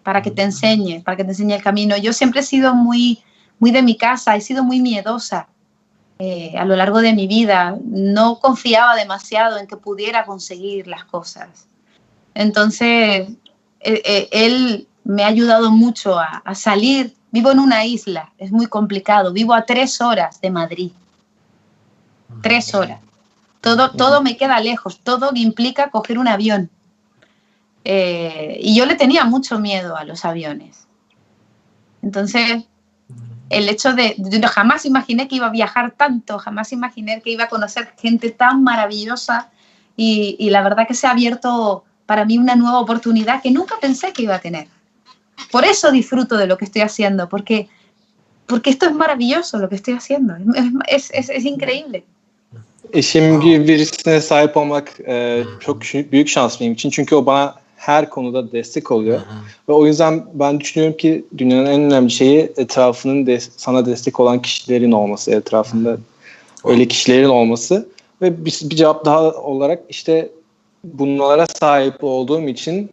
Para que te enseñe el camino. Yo siempre he sido muy, muy de mi casa, he sido muy miedosa a lo largo de mi vida. No confiaba demasiado en que pudiera conseguir las cosas. Entonces, él me ha ayudado mucho a salir. Vivo en una isla, es muy complicado. Vivo a 3 horas de Madrid. 3 horas. Todo me queda lejos, todo implica coger un avión. Y yo le tenía mucho miedo a los aviones. Entonces, el hecho de jamás imaginé que iba a viajar tanto, jamás imaginé que iba a conocer gente tan maravillosa y la verdad que se ha abierto para mí una nueva oportunidad que nunca pensé que iba a tener. Por eso disfruto de lo que estoy haciendo, porque esto es maravilloso lo que estoy haciendo, es increíble. Eşim gibi birisine sahip olmak çok büyük şans benim için. Çünkü o bana her konuda destek oluyor. Ve o yüzden ben düşünüyorum ki dünyanın en önemli şeyi etrafının sana destek olan kişilerin olması, etrafında öyle kişilerin olması. Ve bir cevap daha olarak işte bunlara sahip olduğum için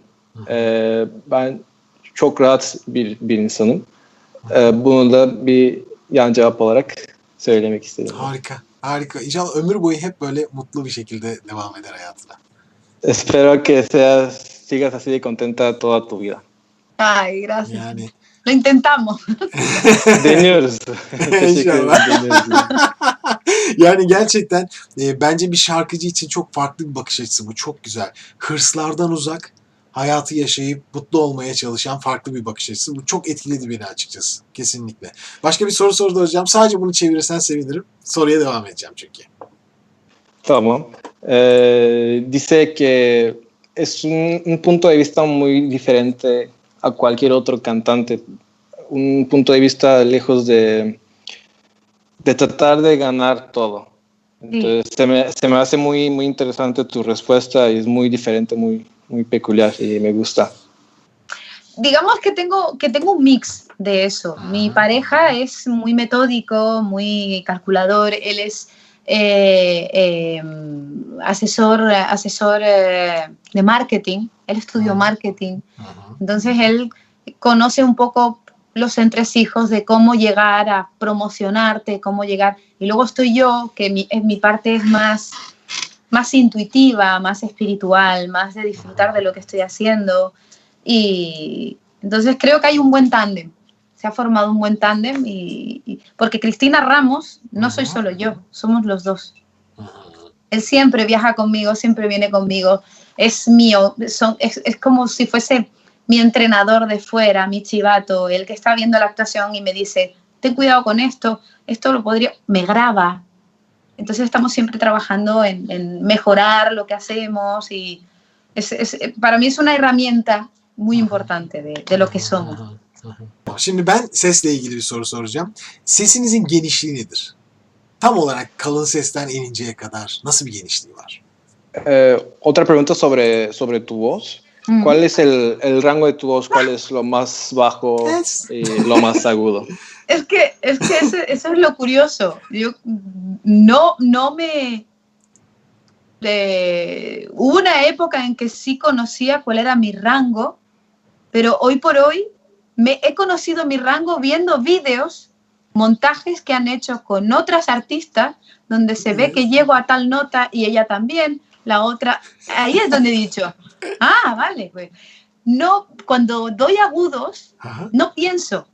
ben çok rahat bir insanım. Bunu da bir yan cevap olarak söylemek istedim. Harika. İnşallah ömür boyu hep böyle mutlu bir şekilde devam eder hayatına. Espero que sigas así de contenta toda tu vida. Ay, gracias. Yani. Lo intentamos. Deniyoruz. İnşallah. Yani gerçekten bence bir şarkıcı için çok farklı bir bakış açısı bu. Çok güzel. Hırslardan uzak, hayatı yaşayıp mutlu olmaya çalışan farklı bir bakış açısı. Bu çok etkiledi beni açıkçası. Kesinlikle. Başka bir soru sordu hocam. Sadece bunu çevirirsen sevinirim. Soruya devam edeceğim çünkü. Tamam. Dice que es un punto de vista muy diferente a cualquier otro cantante. Un punto de vista lejos de tratar de ganar todo. Entonces se me hace muy, muy interesante tu respuesta y es muy diferente, muy, muy peculiar y me gusta. Digamos que tengo un mix de eso. Mi pareja es muy metódico, muy calculador. Él es asesor de marketing. Él estudió marketing. Entonces él conoce un poco los entresijos de cómo llegar a promocionarte, cómo llegar. Y luego estoy yo, que mi parte es más intuitiva, más espiritual, más de disfrutar de lo que estoy haciendo. Y entonces creo que hay un buen tándem. se ha formado un buen tándem porque Cristina Ramos no soy solo yo, somos los dos. Él siempre viaja conmigo, siempre viene conmigo, es mío, es como si fuese mi entrenador de fuera, mi chivato, el que está viendo la actuación y me dice, ten cuidado con esto lo podría, me graba. Entonces estamos siempre trabajando en mejorar lo que hacemos y para mí es una herramienta muy importante de lo que somos. Şimdi ben sesle ilgili bir soru soracağım. Sesinizin genişliği nedir? Tam olarak kalın sesten ininceye kadar nasıl bir genişliği var? Otra pregunta sobre tu voz. ¿Cuál es el rango de tu voz? ¿Cuál es lo más bajo y lo más agudo? Es que eso es lo curioso. Yo no me... hubo una época en que sí conocía cuál era mi rango, pero hoy por hoy he conocido mi rango viendo vídeos, montajes que han hecho con otras artistas, donde se ve que llego a tal nota y ella también, la otra. Ahí es donde he dicho, vale, pues. No, cuando doy agudos, no pienso.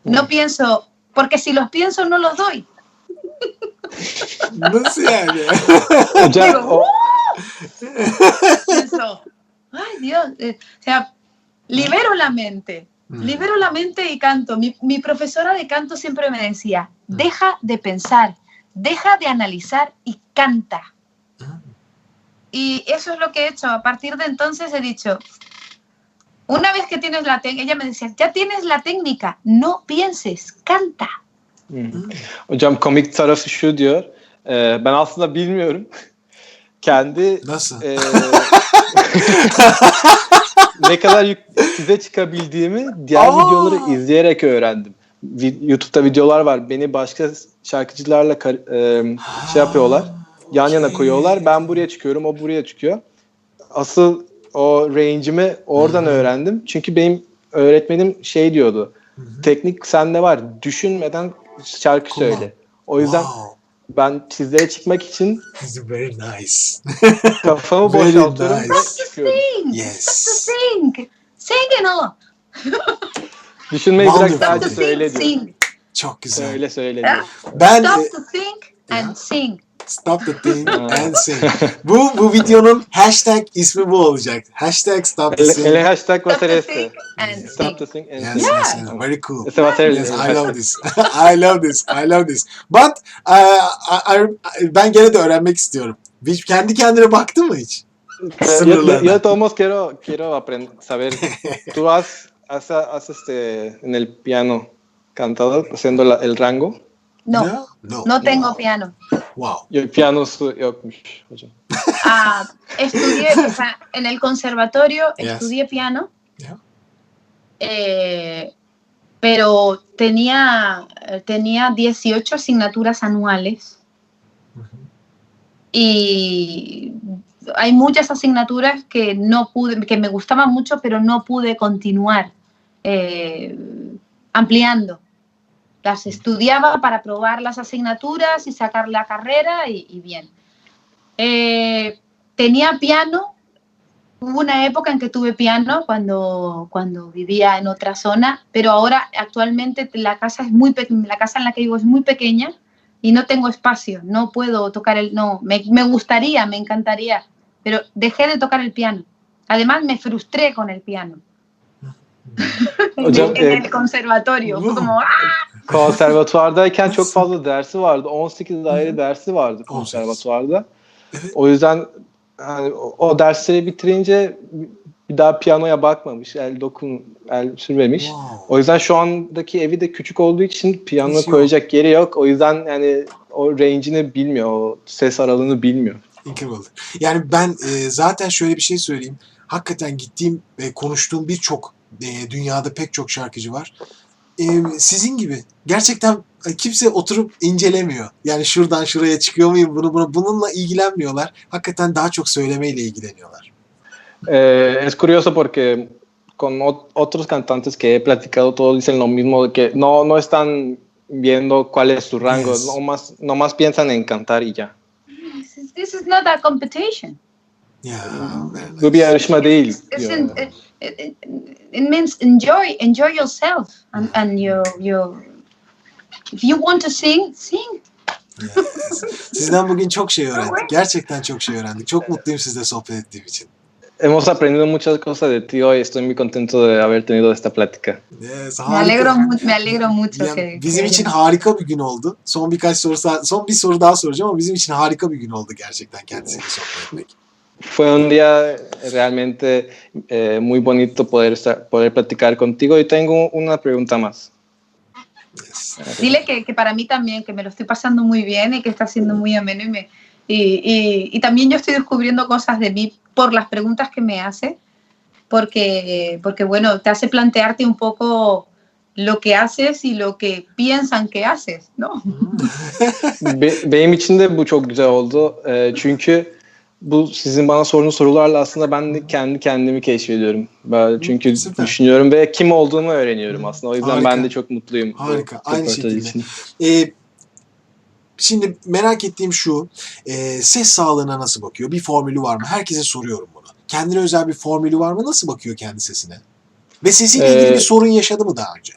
No pienso, porque si los pienso no los doy. Nasıl yani? Digo, pienso, ay Dios, o sea, libero la mente y canto. Mi profesora de canto siempre me decía, deja de pensar, deja de analizar y canta. Y eso es lo que he hecho. A partir de entonces he dicho, una vez que tienes la técnica, ella me decía, ya tienes la técnica, no pienses, canta. Hocam komik tarafı şu diyor, ben aslında bilmiyorum. Kendi Nasıl? ne kadar size çıkabildiğimi diğer videoları izleyerek öğrendim. YouTube'da videolar var. Beni başka şarkıcılarla şey yapıyorlar. Yan yana koyuyorlar. Ben buraya çıkıyorum, o buraya çıkıyor. Asıl o range'imi oradan öğrendim. Çünkü benim öğretmenim şey diyordu. Teknik sende var. Düşünmeden şarkı söyle. O yüzden ben sizlere çıkmak için very nice. kafamı boşaltıyorum ve çıkıyorum. Yes. Sing all. Düşünmeyi bırak, Wonderful. sadece söyle diyor. Sing. Çok güzel. Yeah. Söyle diyor. Ben Stop to think and sing. Stop the thing and sing. Bu videonun hashtag ismi bu olacak. Hashtag stop the sing. Ele hashtag Stop to baterista. think and Stop sing. to sing and Yes, sing. yes, yes. Very cool. Ese baterista. Yes, I love this. I love this. I love this. But ben gene de öğrenmek istiyorum. Hiç kendi kendine baktın mı hiç? Sınırlarına. Yo de todos modos quiero saber. ¿Tú has en el piano cantado haciendo el rango? No tengo piano. Wow. Yok, piyanosu yokmuş hocam. Estudié, o sea, en el conservatorio estudié piano, pero tenía 18 asignaturas anuales y hay muchas asignaturas que no pude, que me gustaban mucho, pero no pude continuar ampliando. Las estudiaba para probar las asignaturas y sacar la carrera y bien. Tenía piano, hubo una época en que tuve piano cuando vivía en otra zona, pero ahora actualmente la casa en la que vivo es muy pequeña y no tengo espacio, no puedo tocar me gustaría, me encantaría, pero dejé de tocar el piano. Además me frustré con el piano. Hocam, en el conservatorio. Fue como konservatuvardayken çok fazla dersi vardı. 18 ayrı dersi vardı konservatuvarda. O yüzden yani, o dersleri bitirince bir daha piyanoya bakmamış, el sürmemiş. Wow. O yüzden şu andaki evi de küçük olduğu için piyano koyacak yeri yok. O yüzden yani o range'ini bilmiyor, o ses aralığını bilmiyor. Incredible. Yani ben zaten şöyle bir şey söyleyeyim. Hakikaten gittiğim ve konuştuğum birçok dünyada pek çok şarkıcı var. Sizin gibi gerçekten kimse oturup incelemiyor. Yani şuradan şuraya çıkıyor muyum bununla ilgilenmiyorlar. Hakikaten daha çok söylemeyle ilgileniyorlar. Es curioso porque con otros cantantes que he platicado todos dicen lo mismo, que no están viendo cuál es su rango, Yes. nomás piensan en cantar y ya. this is not a competition. Ya. Bu bir yarışma değil diyor. it means enjoy yourself, and you if you want to sing. Yes. Sizden bugün çok şey öğrendik. Gerçekten çok şey öğrendik. Çok mutluyum sizle sohbet ettiğim için. Hemos aprendido muchas cosas de ti hoy. Estoy muy contento de haber tenido esta plática. Yes, Me alegro mucho yani que bizim için harika bir gün oldu. Son bir soru daha soracağım ama bizim için harika bir gün oldu gerçekten kendisiyle sohbet etmek. Fue un día realmente muy bonito poder platicar contigo y tengo una pregunta más. Yes. Dile que para mí también, que me lo estoy pasando muy bien y que está siendo muy ameno y también yo estoy descubriendo cosas de mí por las preguntas que me hace, porque bueno, te hace plantearte un poco lo que haces y lo que piensan que haces, ¿no? Benim için de bu çok güzel oldu. Çünkü bu sizin bana sorduğunuz sorularla aslında ben de kendi kendimi keşfediyorum. Çünkü Süper. düşünüyorum ve kim olduğumu öğreniyorum aslında. O yüzden Harika. ben de çok mutluyum. Harika. Bu Aynı röportaj şekilde. için. Şimdi merak ettiğim şu, ses sağlığına nasıl bakıyor? Bir formülü var mı? Herkese soruyorum bunu. Kendine özel bir formülü var mı? Nasıl bakıyor kendi sesine? Ve sesiyle ilgili bir sorun yaşadı mı daha önce?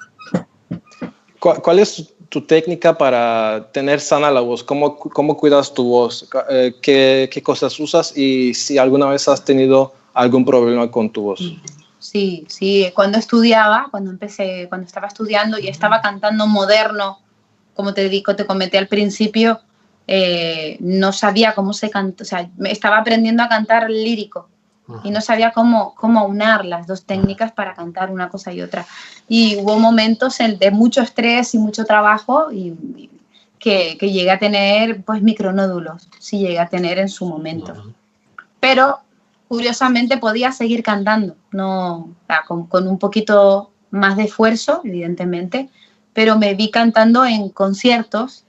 ¿Cuál es tu técnica para tener sana la voz? ¿Cómo cuidas tu voz? ¿Qué cosas usas? Y si alguna vez has tenido algún problema con tu voz. Sí. Cuando estaba estudiando y estaba cantando moderno, como te comenté al principio, no sabía cómo se canta, o sea, estaba aprendiendo a cantar lírico y no sabía cómo aunar las dos técnicas para cantar una cosa y otra. Y hubo momentos de mucho estrés y mucho trabajo y que llegué a tener pues micronódulos, sí llegué a tener en su momento. Pero curiosamente podía seguir cantando, no, con un poquito más de esfuerzo, evidentemente, pero me vi cantando en conciertos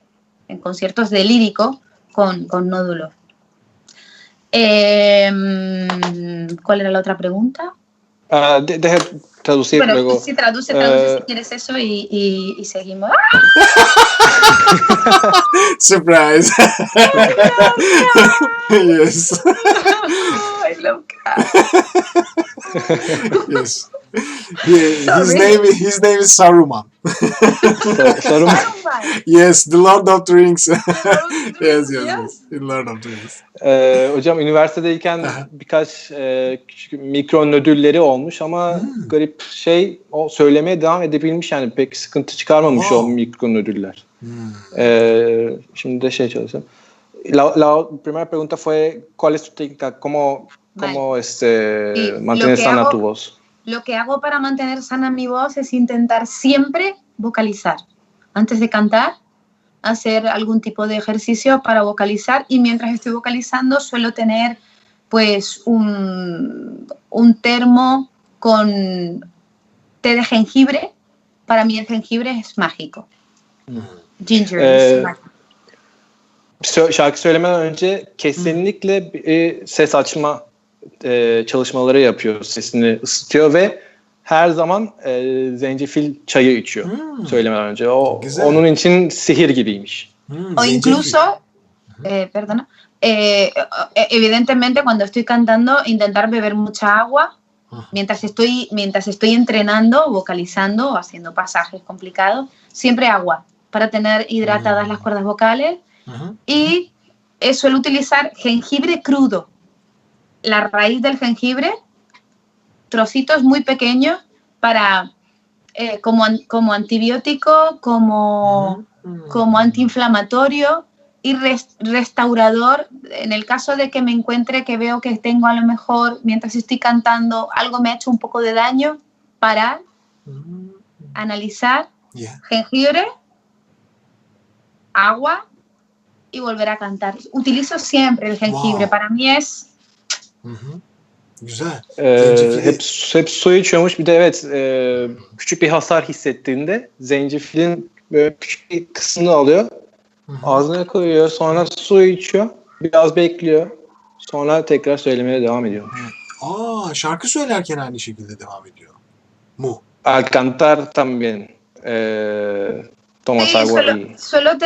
de lírico con nódulos. ¿Cuál era la otra pregunta? Deja traducir bueno, luego. Sí, traduce si quieres eso y seguimos. Surprise! Yes. Ay, loca. Yes. His name is Saruman. Sorum. Yes, the Lord of the Rings. yes. The Lord of the Rings. Hocam üniversitedeyken birkaç küçük mikro nödülleri olmuş ama garip o söylemeye devam edebilmiş, yani pek sıkıntı çıkarmamış o mikro nödüller. Şimdi de çalışıyorum. La primera pregunta fue ¿cuál es tu técnica? ¿Cómo mantener sana tu voz? Lo que hago para mantener sana mi voz es intentar siempre vocalizar. Antes de cantar, hacer algún tipo de ejercicio para vocalizar, y mientras estoy vocalizando suelo tener pues un termo con té de jengibre. Para mí el jengibre es mágico. Ginger is mágico. Şarkı söylemeden önce kesinlikle ses açma çalışmaları yapıyor, sesini ısıtıyor ve her zaman zencefil çayı içiyor söylemeden önce. Onun için sihir gibiymiş. O incluso, perdona, evidentemente cuando estoy cantando intentar beber mucha agua mientras estoy entrenando, vocalizando o haciendo pasajes complicados, siempre agua para tener hidratadas las cuerdas vocales. Y suelo utilizar jengibre crudo, la raíz del jengibre, trocitos muy pequeños para como antibiótico, como antiinflamatorio y restaurador. En el caso de que me encuentre que veo que tengo a lo mejor, mientras estoy cantando, algo me ha hecho un poco de daño, parar, analizar, jengibre, agua y volver a cantar. Utilizo siempre el jengibre. Para mí es... Güzel. Hep su içiyormuş. Bir de evet, küçük bir hasar hissettiğinde zencefilin böyle küçük bir kısmını alıyor. Ağzına koyuyor. Sonra su içiyor. Biraz bekliyor. Sonra tekrar söylemeye devam ediyor. Şarkı söylerken aynı şekilde devam ediyor mu? Al cantar también tomas agua y... Suelo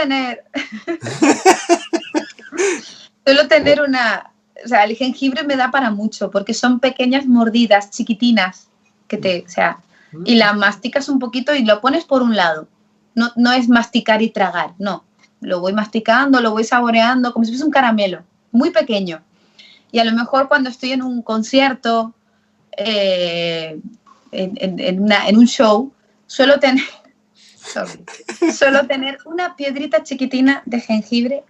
tener una... O sea, el jengibre me da para mucho porque son pequeñas mordidas chiquitinas o sea, y la masticas un poquito y lo pones por un lado. No es masticar y tragar, no. Lo voy masticando, lo voy saboreando como si fuese un caramelo, muy pequeño. Y a lo mejor cuando estoy en un concierto, en un show, suelo tener una piedrita chiquitina de jengibre.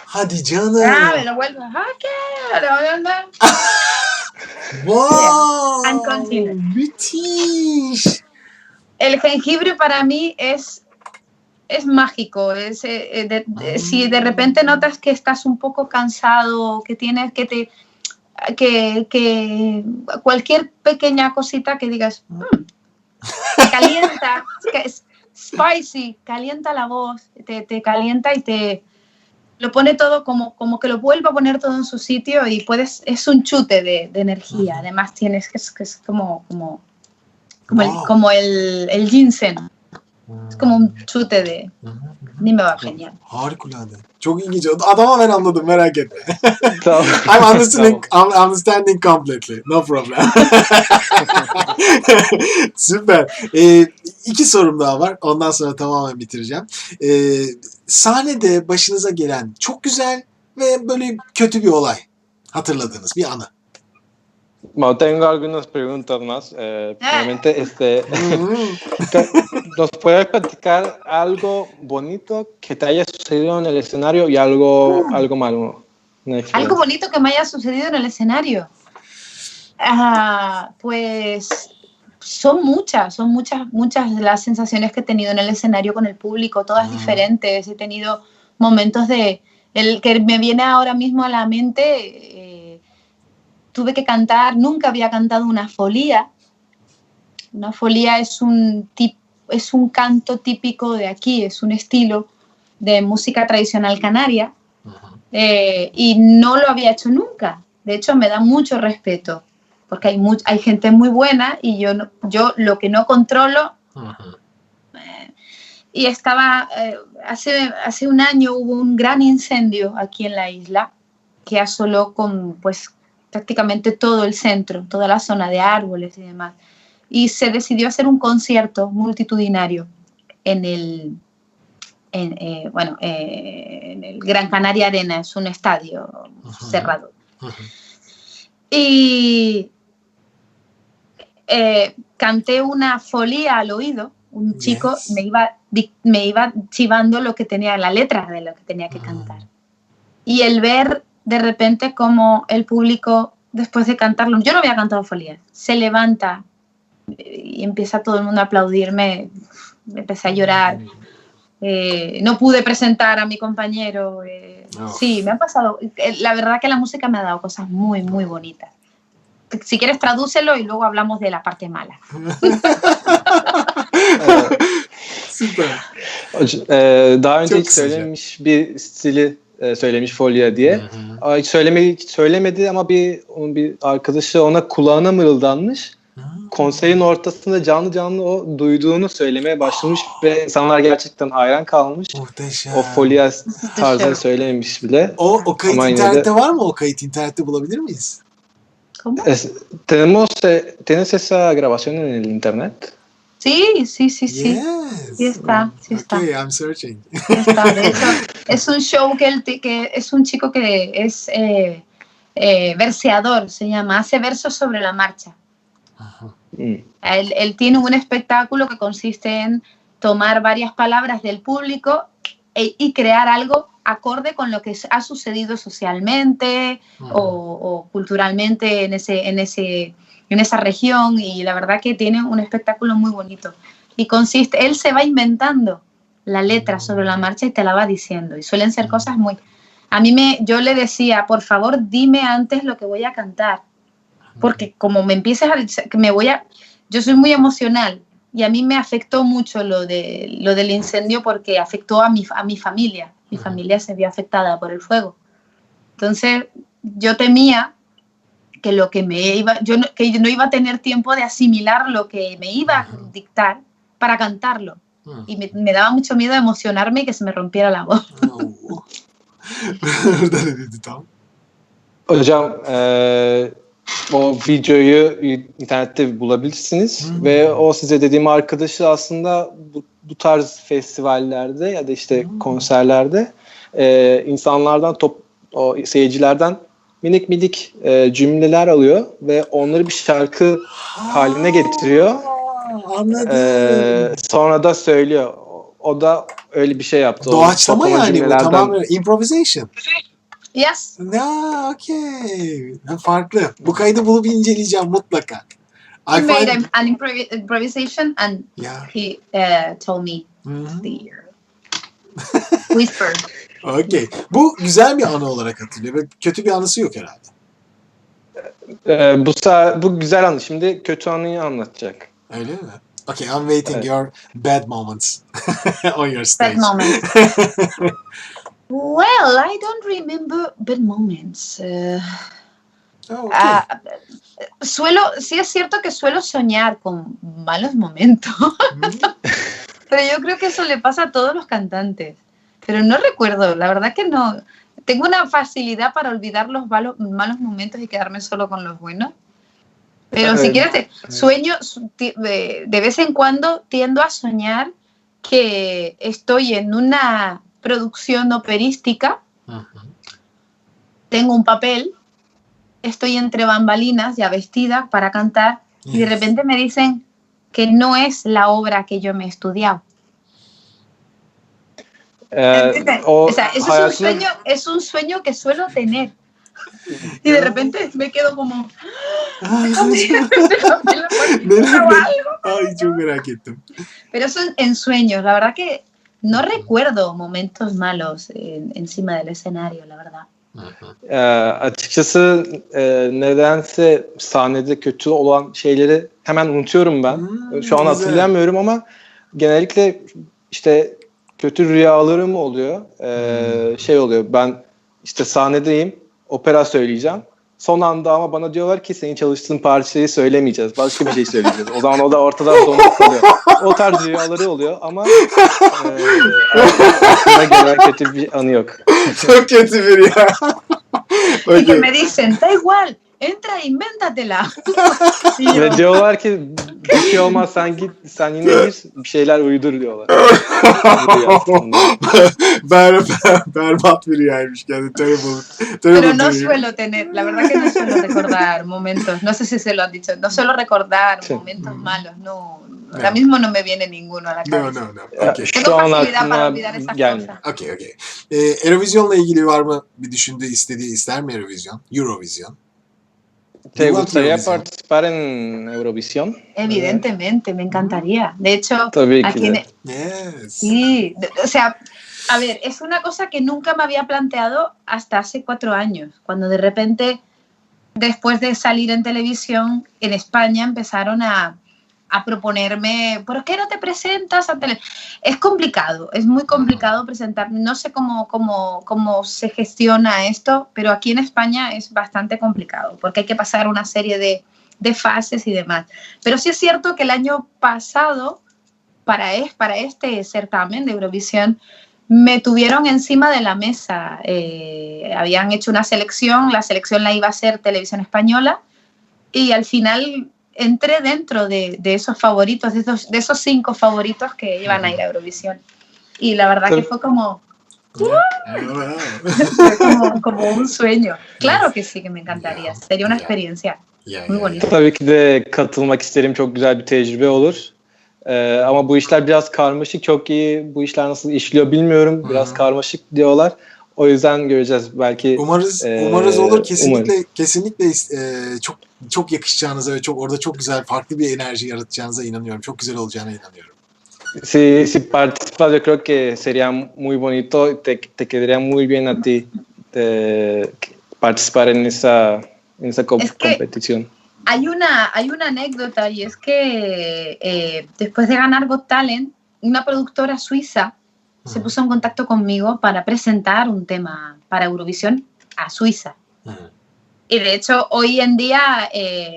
Hadi canım. Me lo vuelvo. ¿Qué? Wow. And continue. Müthiş. El jengibre para mí es mágico. Si de repente notas que estás un poco cansado, que tienes que cualquier pequeña cosita que digas, calienta, es spicy, calienta la voz, te calienta y te lo pone todo como que lo vuelve a poner todo en su sitio y es un chute de energía. Además tienes que es como el ginseng. Es como un chute de... Ni me va genial. Harikulade. Çok ilginç. Adama ben anladım, merak etme. Tamam. I'm understanding completely. No problem. Süper. İki sorum daha var. Ondan sonra tamamen bitireceğim. Sahnede başınıza gelen çok güzel ve böyle kötü bir olay hatırladığınız bir anı. Bueno, tengo algunas preguntas más. Primeramente, ¿nos puedes platicar algo bonito que te haya sucedido en el escenario y algo malo? Algo bonito que me haya sucedido en el escenario. Pues son muchas las sensaciones que he tenido en el escenario con el público, todas diferentes. He tenido momentos el que me viene ahora mismo a la mente. Tuve que cantar, nunca había cantado una folía. Una folía es un canto típico de aquí, es un estilo de música tradicional canaria, y no lo había hecho nunca. De hecho, me da mucho respeto, porque hay gente muy buena y yo lo que no controlo. Y estaba, hace un año hubo un gran incendio aquí en la isla que asoló prácticamente todo el centro, toda la zona de árboles y demás. Y se decidió hacer un concierto multitudinario en el Gran Canaria Arena, es un estadio cerrado. Y canté una folía al oído. Un chico me iba chivando la letra de lo que tenía que cantar. Y el ver de repente como el público, después de cantarlo, yo no había cantado folías, se levanta y empieza todo el mundo a aplaudirme, empecé a llorar, no pude presentar a mi compañero, sí, me ha pasado, la verdad que la música me ha dado cosas muy, muy bonitas. Si quieres tradúcelo y luego hablamos de la parte mala. Süper. Daha önce Çok hiç kısaca. söylemiş bir stili söylemiş Folya diye. Hiç söylemedi ama onun bir arkadaşı ona kulağına mırıldanmış. Konserin ortasında canlı o duyduğunu söylemeye başlamış ve insanlar gerçekten hayran kalmış. Muhteşem. O Folya tarzını söylememiş bile. O kayıt Ama yine internette var mı? O kayıt internette bulabilir miyiz? ¿Cómo? ¿Tienes esa grabación en el internet? Sí. Yes. Sí está. Okay, I'm searching. Está. De hecho, es un show que es un chico que es verseador, se llama, hace versos sobre la marcha. Él tiene un espectáculo que consiste en tomar varias palabras del público y crear algo acorde con lo que ha sucedido socialmente o culturalmente en esa región, y la verdad que tiene un espectáculo muy bonito. Y consiste, él se va inventando la letra sobre la marcha y te la va diciendo, y suelen ser cosas muy... yo le decía, por favor, dime antes lo que voy a cantar, porque como me empieces a decir que yo soy muy emocional, y a mí me afectó mucho lo del incendio porque afectó a mi familia. Mi familia se vio afectada por el fuego. Entonces, yo temía que yo no iba a tener tiempo de asimilar lo que me iba a dictar para cantarlo. Y me daba mucho miedo emocionarme y que se me rompiera la voz. Orada ne dedi tam? Hocam O videoyu internette bulabilirsiniz ve o size dediğim arkadaşı aslında bu tarz festivallerde ya da işte konserlerde insanlardan o seyircilerden minik cümleler alıyor ve onları bir şarkı haline getiriyor. Anladım. Sonra da söylüyor. O da öyle bir şey yaptı. Doğaçlama Toplama yani bu, cümlelerden- tamamen improvisation. Yes. Ya okey. Farklı. Bu kaydı bulup inceleyeceğim mutlaka. I He made find... an improvisation and Yeah. he told me Hı-hı. the whisper. Okey. Bu güzel bir anı olarak hatırlıyor ve kötü bir anısı yok herhalde. Bu güzel anı. Şimdi kötü anıyı anlatacak. Öyle mi? Okay, I'm waiting Evet. your bad moments on your stage. Bad moments. Well, I don't remember bad moments. Oh, okay. Sí es cierto que suelo soñar con malos momentos, pero yo creo que eso le pasa a todos los cantantes. Pero no recuerdo, la verdad que no. Tengo una facilidad para olvidar los malos momentos y quedarme solo con los buenos. Pero si quieres, de vez en cuando tiendo a soñar que estoy en una producción operística, tengo un papel, estoy entre bambalinas ya vestida para cantar y de repente me dicen que no es la obra que yo me he estudiado. O sea, eso es un sueño que suelo tener. Y de repente me quedo como... Ay, Ay, çok merak ettim. Pero eso en sueños, la verdad que no recuerdo momentos malos encima del escenario, la verdad. Açıkçası nedense sahnede kötü olan şeyleri hemen unutuyorum ben. Şu an hatırlayamıyorum ama genellikle işte kötü rüyalarım oluyor. Şey oluyor, ben işte sahnedeyim, opera söyleyeceğim. Son anda ama bana diyorlar ki senin çalıştığın parçayı söylemeyeceğiz. Başka bir şey söyleyeceğiz. O zaman o da ortadan donup kalıyor. O tarz rüyaları oluyor ama aklına gelen kötü bir anı yok. Çok kötü bir ya. Y que me dicen, da igual, entra, invéntatela. Ve diyorlar ki bir şey olmaz, sen git, sen yine bir şeyler uydur diyorlar. Berbat bir rüyaymış yani. Pero no suelo tener, la verdad que no suelo recordar momentos, no sé si se lo han dicho, no suelo recordar momentos malos, no. Ahora mismo no me viene ninguno a la cabeza. No. Okay. Tengo facilidad para olvidar esas cosas. Okay. Eurovision'la ilgili var mı bir düşündüğü, ister mi Eurovision? ¿Te gustaría participar en Eurovisión? Evidentemente, me encantaría. De hecho, aquí Yes. Sí, o sea, a ver, es una cosa que nunca me había planteado hasta hace 4 años, cuando de repente, después de salir en televisión, en España empezaron a proponerme, ¿por qué no te presentas a tele? Es complicado, es muy complicado presentar, no sé cómo se gestiona esto, pero aquí en España es bastante complicado, porque hay que pasar una serie de fases y demás. Pero sí es cierto que el año pasado, para este certamen de Eurovisión, me tuvieron encima de la mesa. Habían hecho una selección, la selección la iba a hacer Televisión Española, y al final entré dentro de esos favoritos, de esos 5 favoritos que iban a ir a Eurovisión. Y la verdad que fue como... como un sueño. Claro que sí, que me encantaría. Sería una experiencia muy bonita. Tabii ki de katılmak isterim. Çok güzel bir tecrübe olur. Ama bu işler biraz karmaşık. Çok iyi bu işler nasıl işliyor bilmiyorum. Biraz karmaşık diyorlar. O yüzden göreceğiz belki. Umarız olur. Kesinlikle çok yakışacağınıza ve orada çok güzel farklı bir enerji yaratacağınıza inanıyorum. Çok güzel olacağına inanıyorum. Si participas, yo creo que sería muy bonito, te quedaría muy bien a ti participar en esa competición. Hay una anécdota, y es que después de ganar Got Talent, una productora suiza se puso en contacto conmigo para presentar un tema para Eurovisión a Suiza. Y de hecho, hoy en día,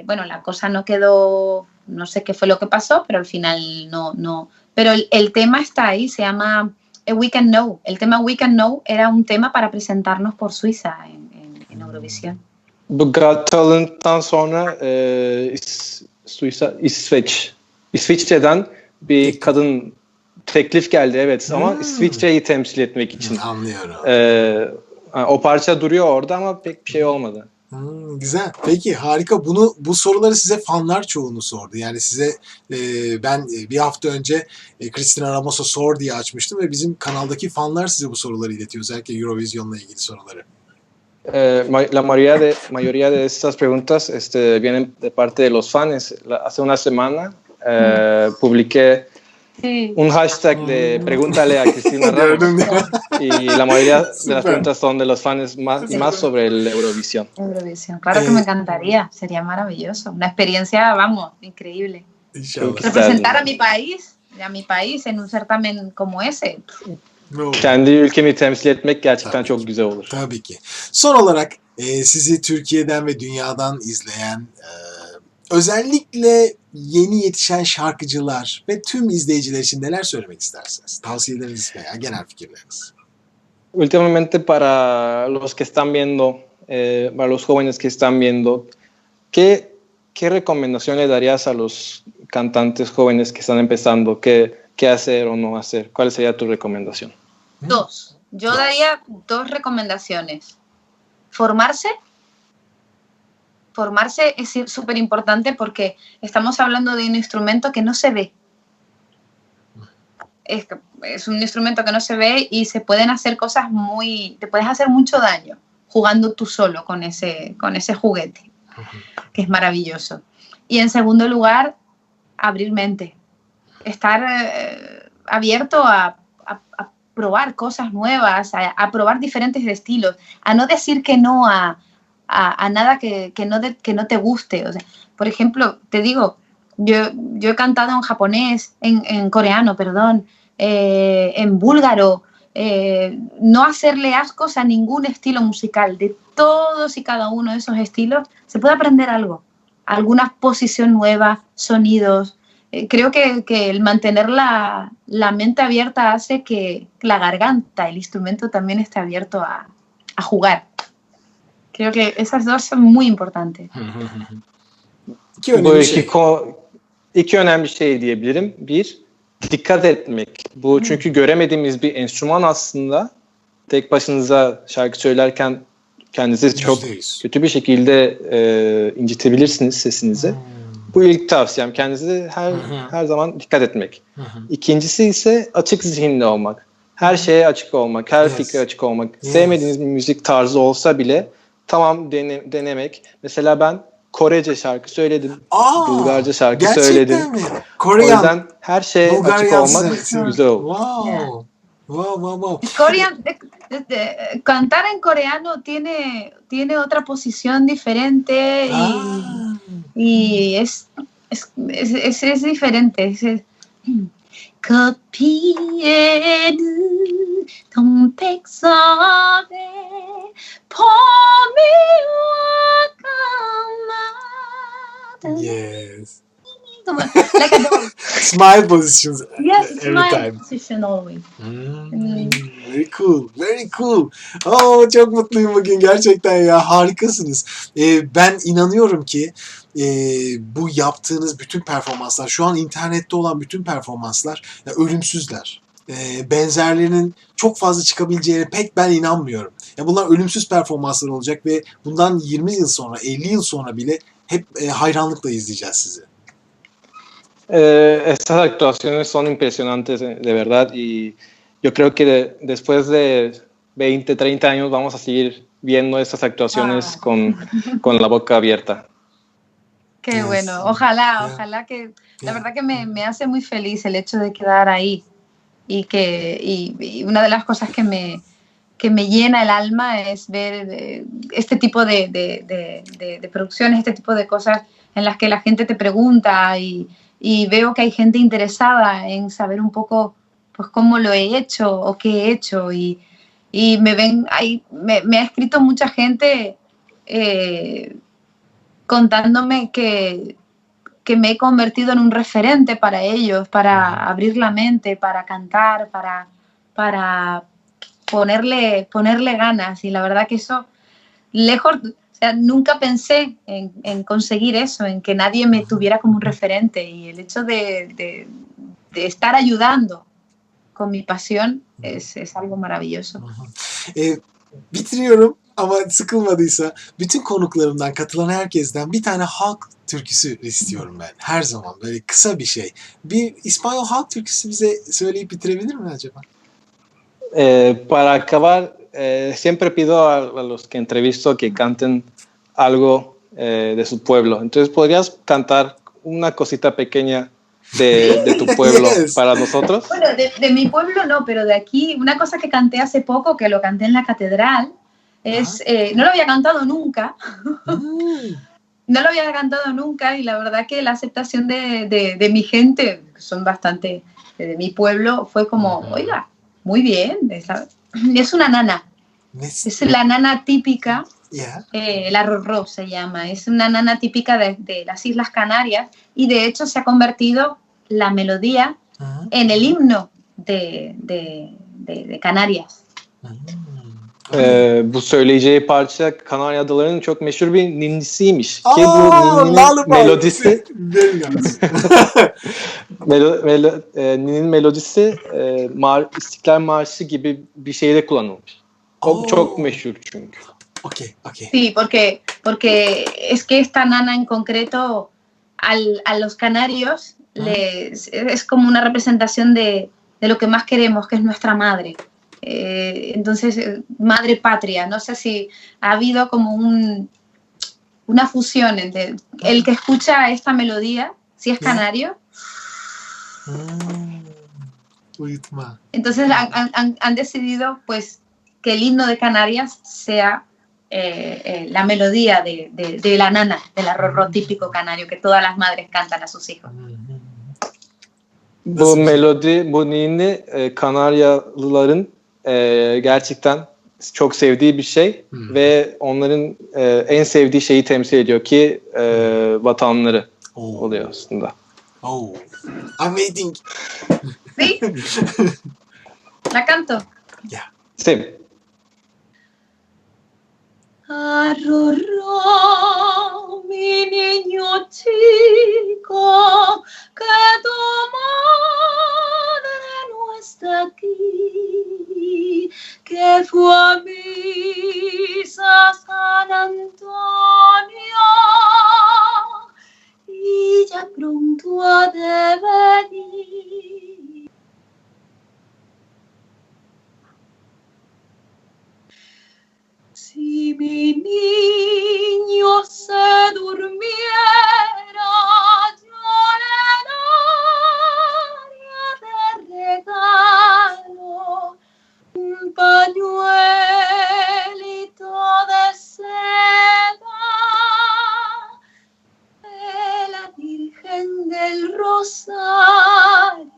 bueno, la cosa no quedó, no sé qué fue lo que pasó, pero al final no. Pero el tema está ahí, se llama We Can Know. El tema We Can Know era un tema para presentarnos por Suiza en Eurovisión. Bu Got Talent'tan sonra İsviçre'den bir Teklif. kadın teklif geldi, evet, ama İsviçre'yi temsil etmek için. Anlıyorum. O parça duruyor orada ama pek bir şey olmadı. Güzel. Peki harika. Bu soruları size fanlar çoğunu sordu. Yani size ben bir hafta önce Cristina Ramos'a sor diye açmıştım ve bizim kanaldaki fanlar size bu soruları iletiyor. Özellikle Eurovision'la ilgili soruları. La mayoría de estas preguntas vienen de parte de los fans. Hace una semana publiqué Sí. un hashtag de Pregúntale a Cristina Ramos. Gördüm değil mi? Y la mayoría de Súper. las preguntas son de los fans y más sobre el Eurovisión. Eurovisión. Claro que me encantaría, sería maravilloso. Una experiencia, vamos, increíble. İnşallah. Representar a mi país en un certamen como ese. No. Kendi ülkemi temsil etmek gerçekten çok güzel olur. Tabii ki. Son olarak sizi Türkiye'den ve dünyadan izleyen özellikle yeni yetişen şarkıcılar ve tüm izleyiciler için neler söylemek istersiniz? Tavsiyeleriniz veya genel fikirleriniz. Últimamente para los que están viendo, para los jóvenes que están viendo, ¿qué recomendación le darías a los cantantes jóvenes que están empezando? ¿Qué hacer o no hacer? ¿Cuál sería tu recomendación? Dos. Yo daría dos recomendaciones. Formarse. Formarse es súper importante porque estamos hablando de un instrumento que no se ve. Es un instrumento que no se ve y se pueden hacer cosas te puedes hacer mucho daño jugando tú solo con ese juguete, que es maravilloso. Y en segundo lugar, abrir mente. Estar abierto a probar cosas nuevas, a probar diferentes estilos, a no decir que no a nada que no te guste. O sea, por ejemplo, te digo, yo he cantado en japonés, en coreano, perdón, en búlgaro, no hacerle ascos a ningún estilo musical. De todos y cada uno de esos estilos se puede aprender algo, alguna posición nueva, sonidos. Creo que el mantener la mente abierta hace que la garganta, el instrumento también esté abierto a jugar. Creo que esas dos son muy importantes. Bu iki önemli şey diyebilirim. Bir, dikkat etmek. Bu çünkü göremediğimiz bir enstrüman aslında. Tek başınıza şarkı söylerken kendinizi çok %100. kötü bir şekilde incitebilirsiniz sesinizi. Bu ilk tavsiyem. Kendinize her zaman dikkat etmek. İkincisi ise açık zihinli olmak. Her şeye açık olmak, her fikre açık olmak. Sevmediğiniz bir müzik tarzı olsa bile tamam denemek. Mesela ben Korece şarkı söyledim. Bulgarca şarkı söyledim. Gerçekten mi? O yüzden her şeye açık olmak güzel olur. Wow. Yeah. Wow. Cantar en coreano tiene otra posición diferente y es diferente. 커피에는 동백섬에 봄이 와가마다. Yes. Like a dog. Smile positions Yes, it's every my time. position always. Very cool. Very cool. Çok mutluyum bugün gerçekten ya. Harikasınız. Ben inanıyorum ki bu yaptığınız bütün performanslar, şu an internette olan bütün performanslar ölümsüzler. Benzerlerinin çok fazla çıkabileceğine pek ben inanmıyorum. Bunlar ölümsüz performanslar olacak ve bundan 20 yıl sonra, 50 yıl sonra bile hep hayranlıkla izleyeceğiz sizi. Estas actuaciones son impresionantes de verdad y yo creo que después de 20-30 años vamos a seguir viendo estas actuaciones con la boca abierta. Qué bueno, ojalá que la verdad que me hace muy feliz el hecho de quedar ahí y una de las cosas que me llena el alma es ver este tipo de producciones, este tipo de cosas en las que la gente te pregunta y veo que hay gente interesada en saber un poco pues cómo lo he hecho o qué he hecho y me ha escrito mucha gente contándome que me he convertido en un referente para ellos, para abrir la mente, para cantar, para ponerle ganas y la verdad que eso lejos, sea, nunca pensé en conseguir eso, en que nadie me tuviera como un referente, y el hecho de estar ayudando con mi pasión es algo maravilloso. Bitiriyorum ama sıkılmadıysa bütün konuklarımdan, katılan herkesten bir tane halk türküsü istiyorum ben. Her zaman böyle kısa bir şey. Bir İspanyol halk türküsü bize söyleyip bitirebilir mi acaba? Para acabar, siempre pido a los que entrevisto que canten algo de su pueblo. Entonces, ¿podrías cantar una cosita pequeña de tu pueblo Yes. para nosotros? Bueno, de mi pueblo no, pero de aquí, una cosa que canté hace poco, que lo canté en la catedral, es, no lo había cantado nunca, no lo había cantado nunca, y la verdad que la aceptación de mi gente, que son bastante de mi pueblo, fue como, oiga, muy bien, es una nana, es la nana típica, Yeah. la rorró se llama, es una nana típica de las Islas Canarias, y de hecho se ha convertido la melodía en el himno de Canarias. Bu söyleyeceği parça Kanarya Adaları'nın çok meşhur bir ninnisiymiş. Ki bu Oh, ninninin melodisi Very nice. Ni'nin melodisi İstiklal Marşı gibi bir şeyde kullanılmış. Çok meşhur çünkü. Okay. Sí, porque es que esta nana en concreto a los canarios es como una representación de lo que más queremos, que es nuestra madre. Entonces, madre patria. No sé si ha habido como una fusión entre el que escucha esta melodía, si es canario. Uyutma. Entonces han decidido pues que el himno de Canarias sea la melodía de la nana, del arrorró típico canario que todas las madres cantan a sus hijos. Bu melodi, bu ninni Kanaryalıların gerçekten çok sevdiği bir şey ve onların en sevdiği şeyi temsil ediyor ki vatanları oluyor aslında. Oh, amazing. ¿Sí? ¿La canto? Yeah. Sí. Arrorró, mi niño chico, que tu madre no está aquí, que fue a misa San Antonio y ya pronto ha de venir. Si mi niño se durmiera, yo le daría de regalo un pañuelito de seda de la Virgen del Rosario.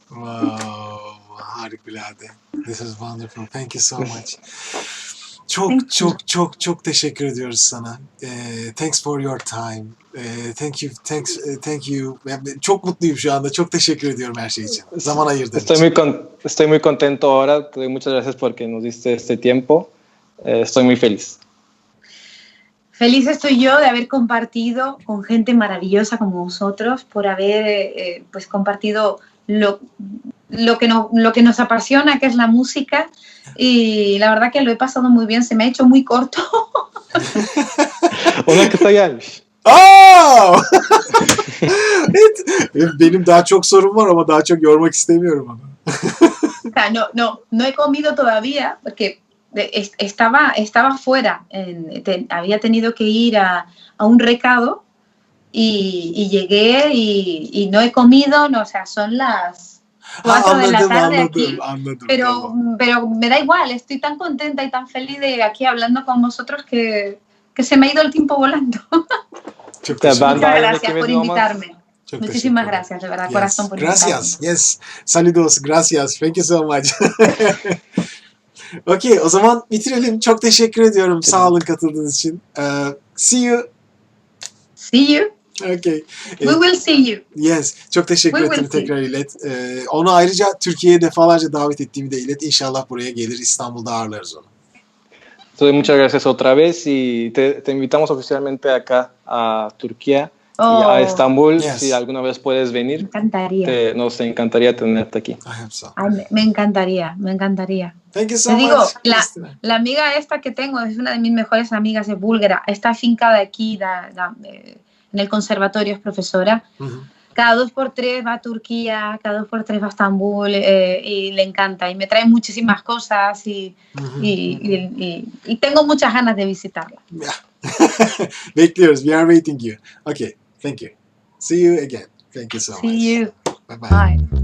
Wow, harikulade. This is wonderful. Thank you so much. Çok teşekkür ediyoruz sana. Thanks for your time. Thank you. Çok mutluyum şu anda. Çok teşekkür ediyorum her şey için. Zaman ayırdığın için. Estoy muy contento ahora. Te doy muchas gracias porque nos diste este tiempo. Estoy muy feliz. Feliz estoy yo de haber compartido con gente maravillosa como vosotros, por haber pues compartido lo que nos apasiona, que es la música, y la verdad que lo he pasado muy bien, se me ha hecho muy corto. Ona kısa gelmiş. Oh! Benim daha çok sorum var ama daha çok yormak istemiyorum onu. O sea, no he comido todavía porque estaba fuera, había tenido que ir a un recado y llegué y no he comido, no, o sea, son las 4 de la tarde aquí, pero me da igual, estoy tan contenta y tan feliz de aquí hablando con vosotros que se me ha ido el tiempo volando. Muchas gracias por invitarme. Muchísimas gracias, de verdad, corazón, por invitarme. Gracias, yes. Saludos, gracias. Thank you so much. Okey, o zaman bitirelim. Çok teşekkür ediyorum. Sağ olun katıldığınız için. See you. See you. Okay. We will see you. Yes. Çok teşekkür We will ederim see. tekrar ilet. Onu ayrıca Türkiye'ye defalarca davet ettiğimi de ilet. İnşallah buraya gelir. İstanbul'da ağırlarız onu. Entonces, muchas gracias otra vez y te invitamos oficialmente acá a Turquía y a Estambul. Yes. Si alguna vez puedes Me venir, encantaría. nos encantaría tenerte aquí. I hope so. Ay, me encantaría, me encantaría. Thank you so Te digo, much, Cristina. la amiga esta que tengo es una de mis mejores amigas, es búlgara, está afincada aquí en el conservatorio, es profesora. Hı-hı. Cada 2x3 va a Turquía, cada 2x3 va a Estambul y le encanta y me trae muchísimas cosas y tengo muchas ganas de visitarla. Yeah. Bekliyoruz. We are waiting you. Okay. Thank you. See you again. Thank you so much. See you. Bye bye. Bye.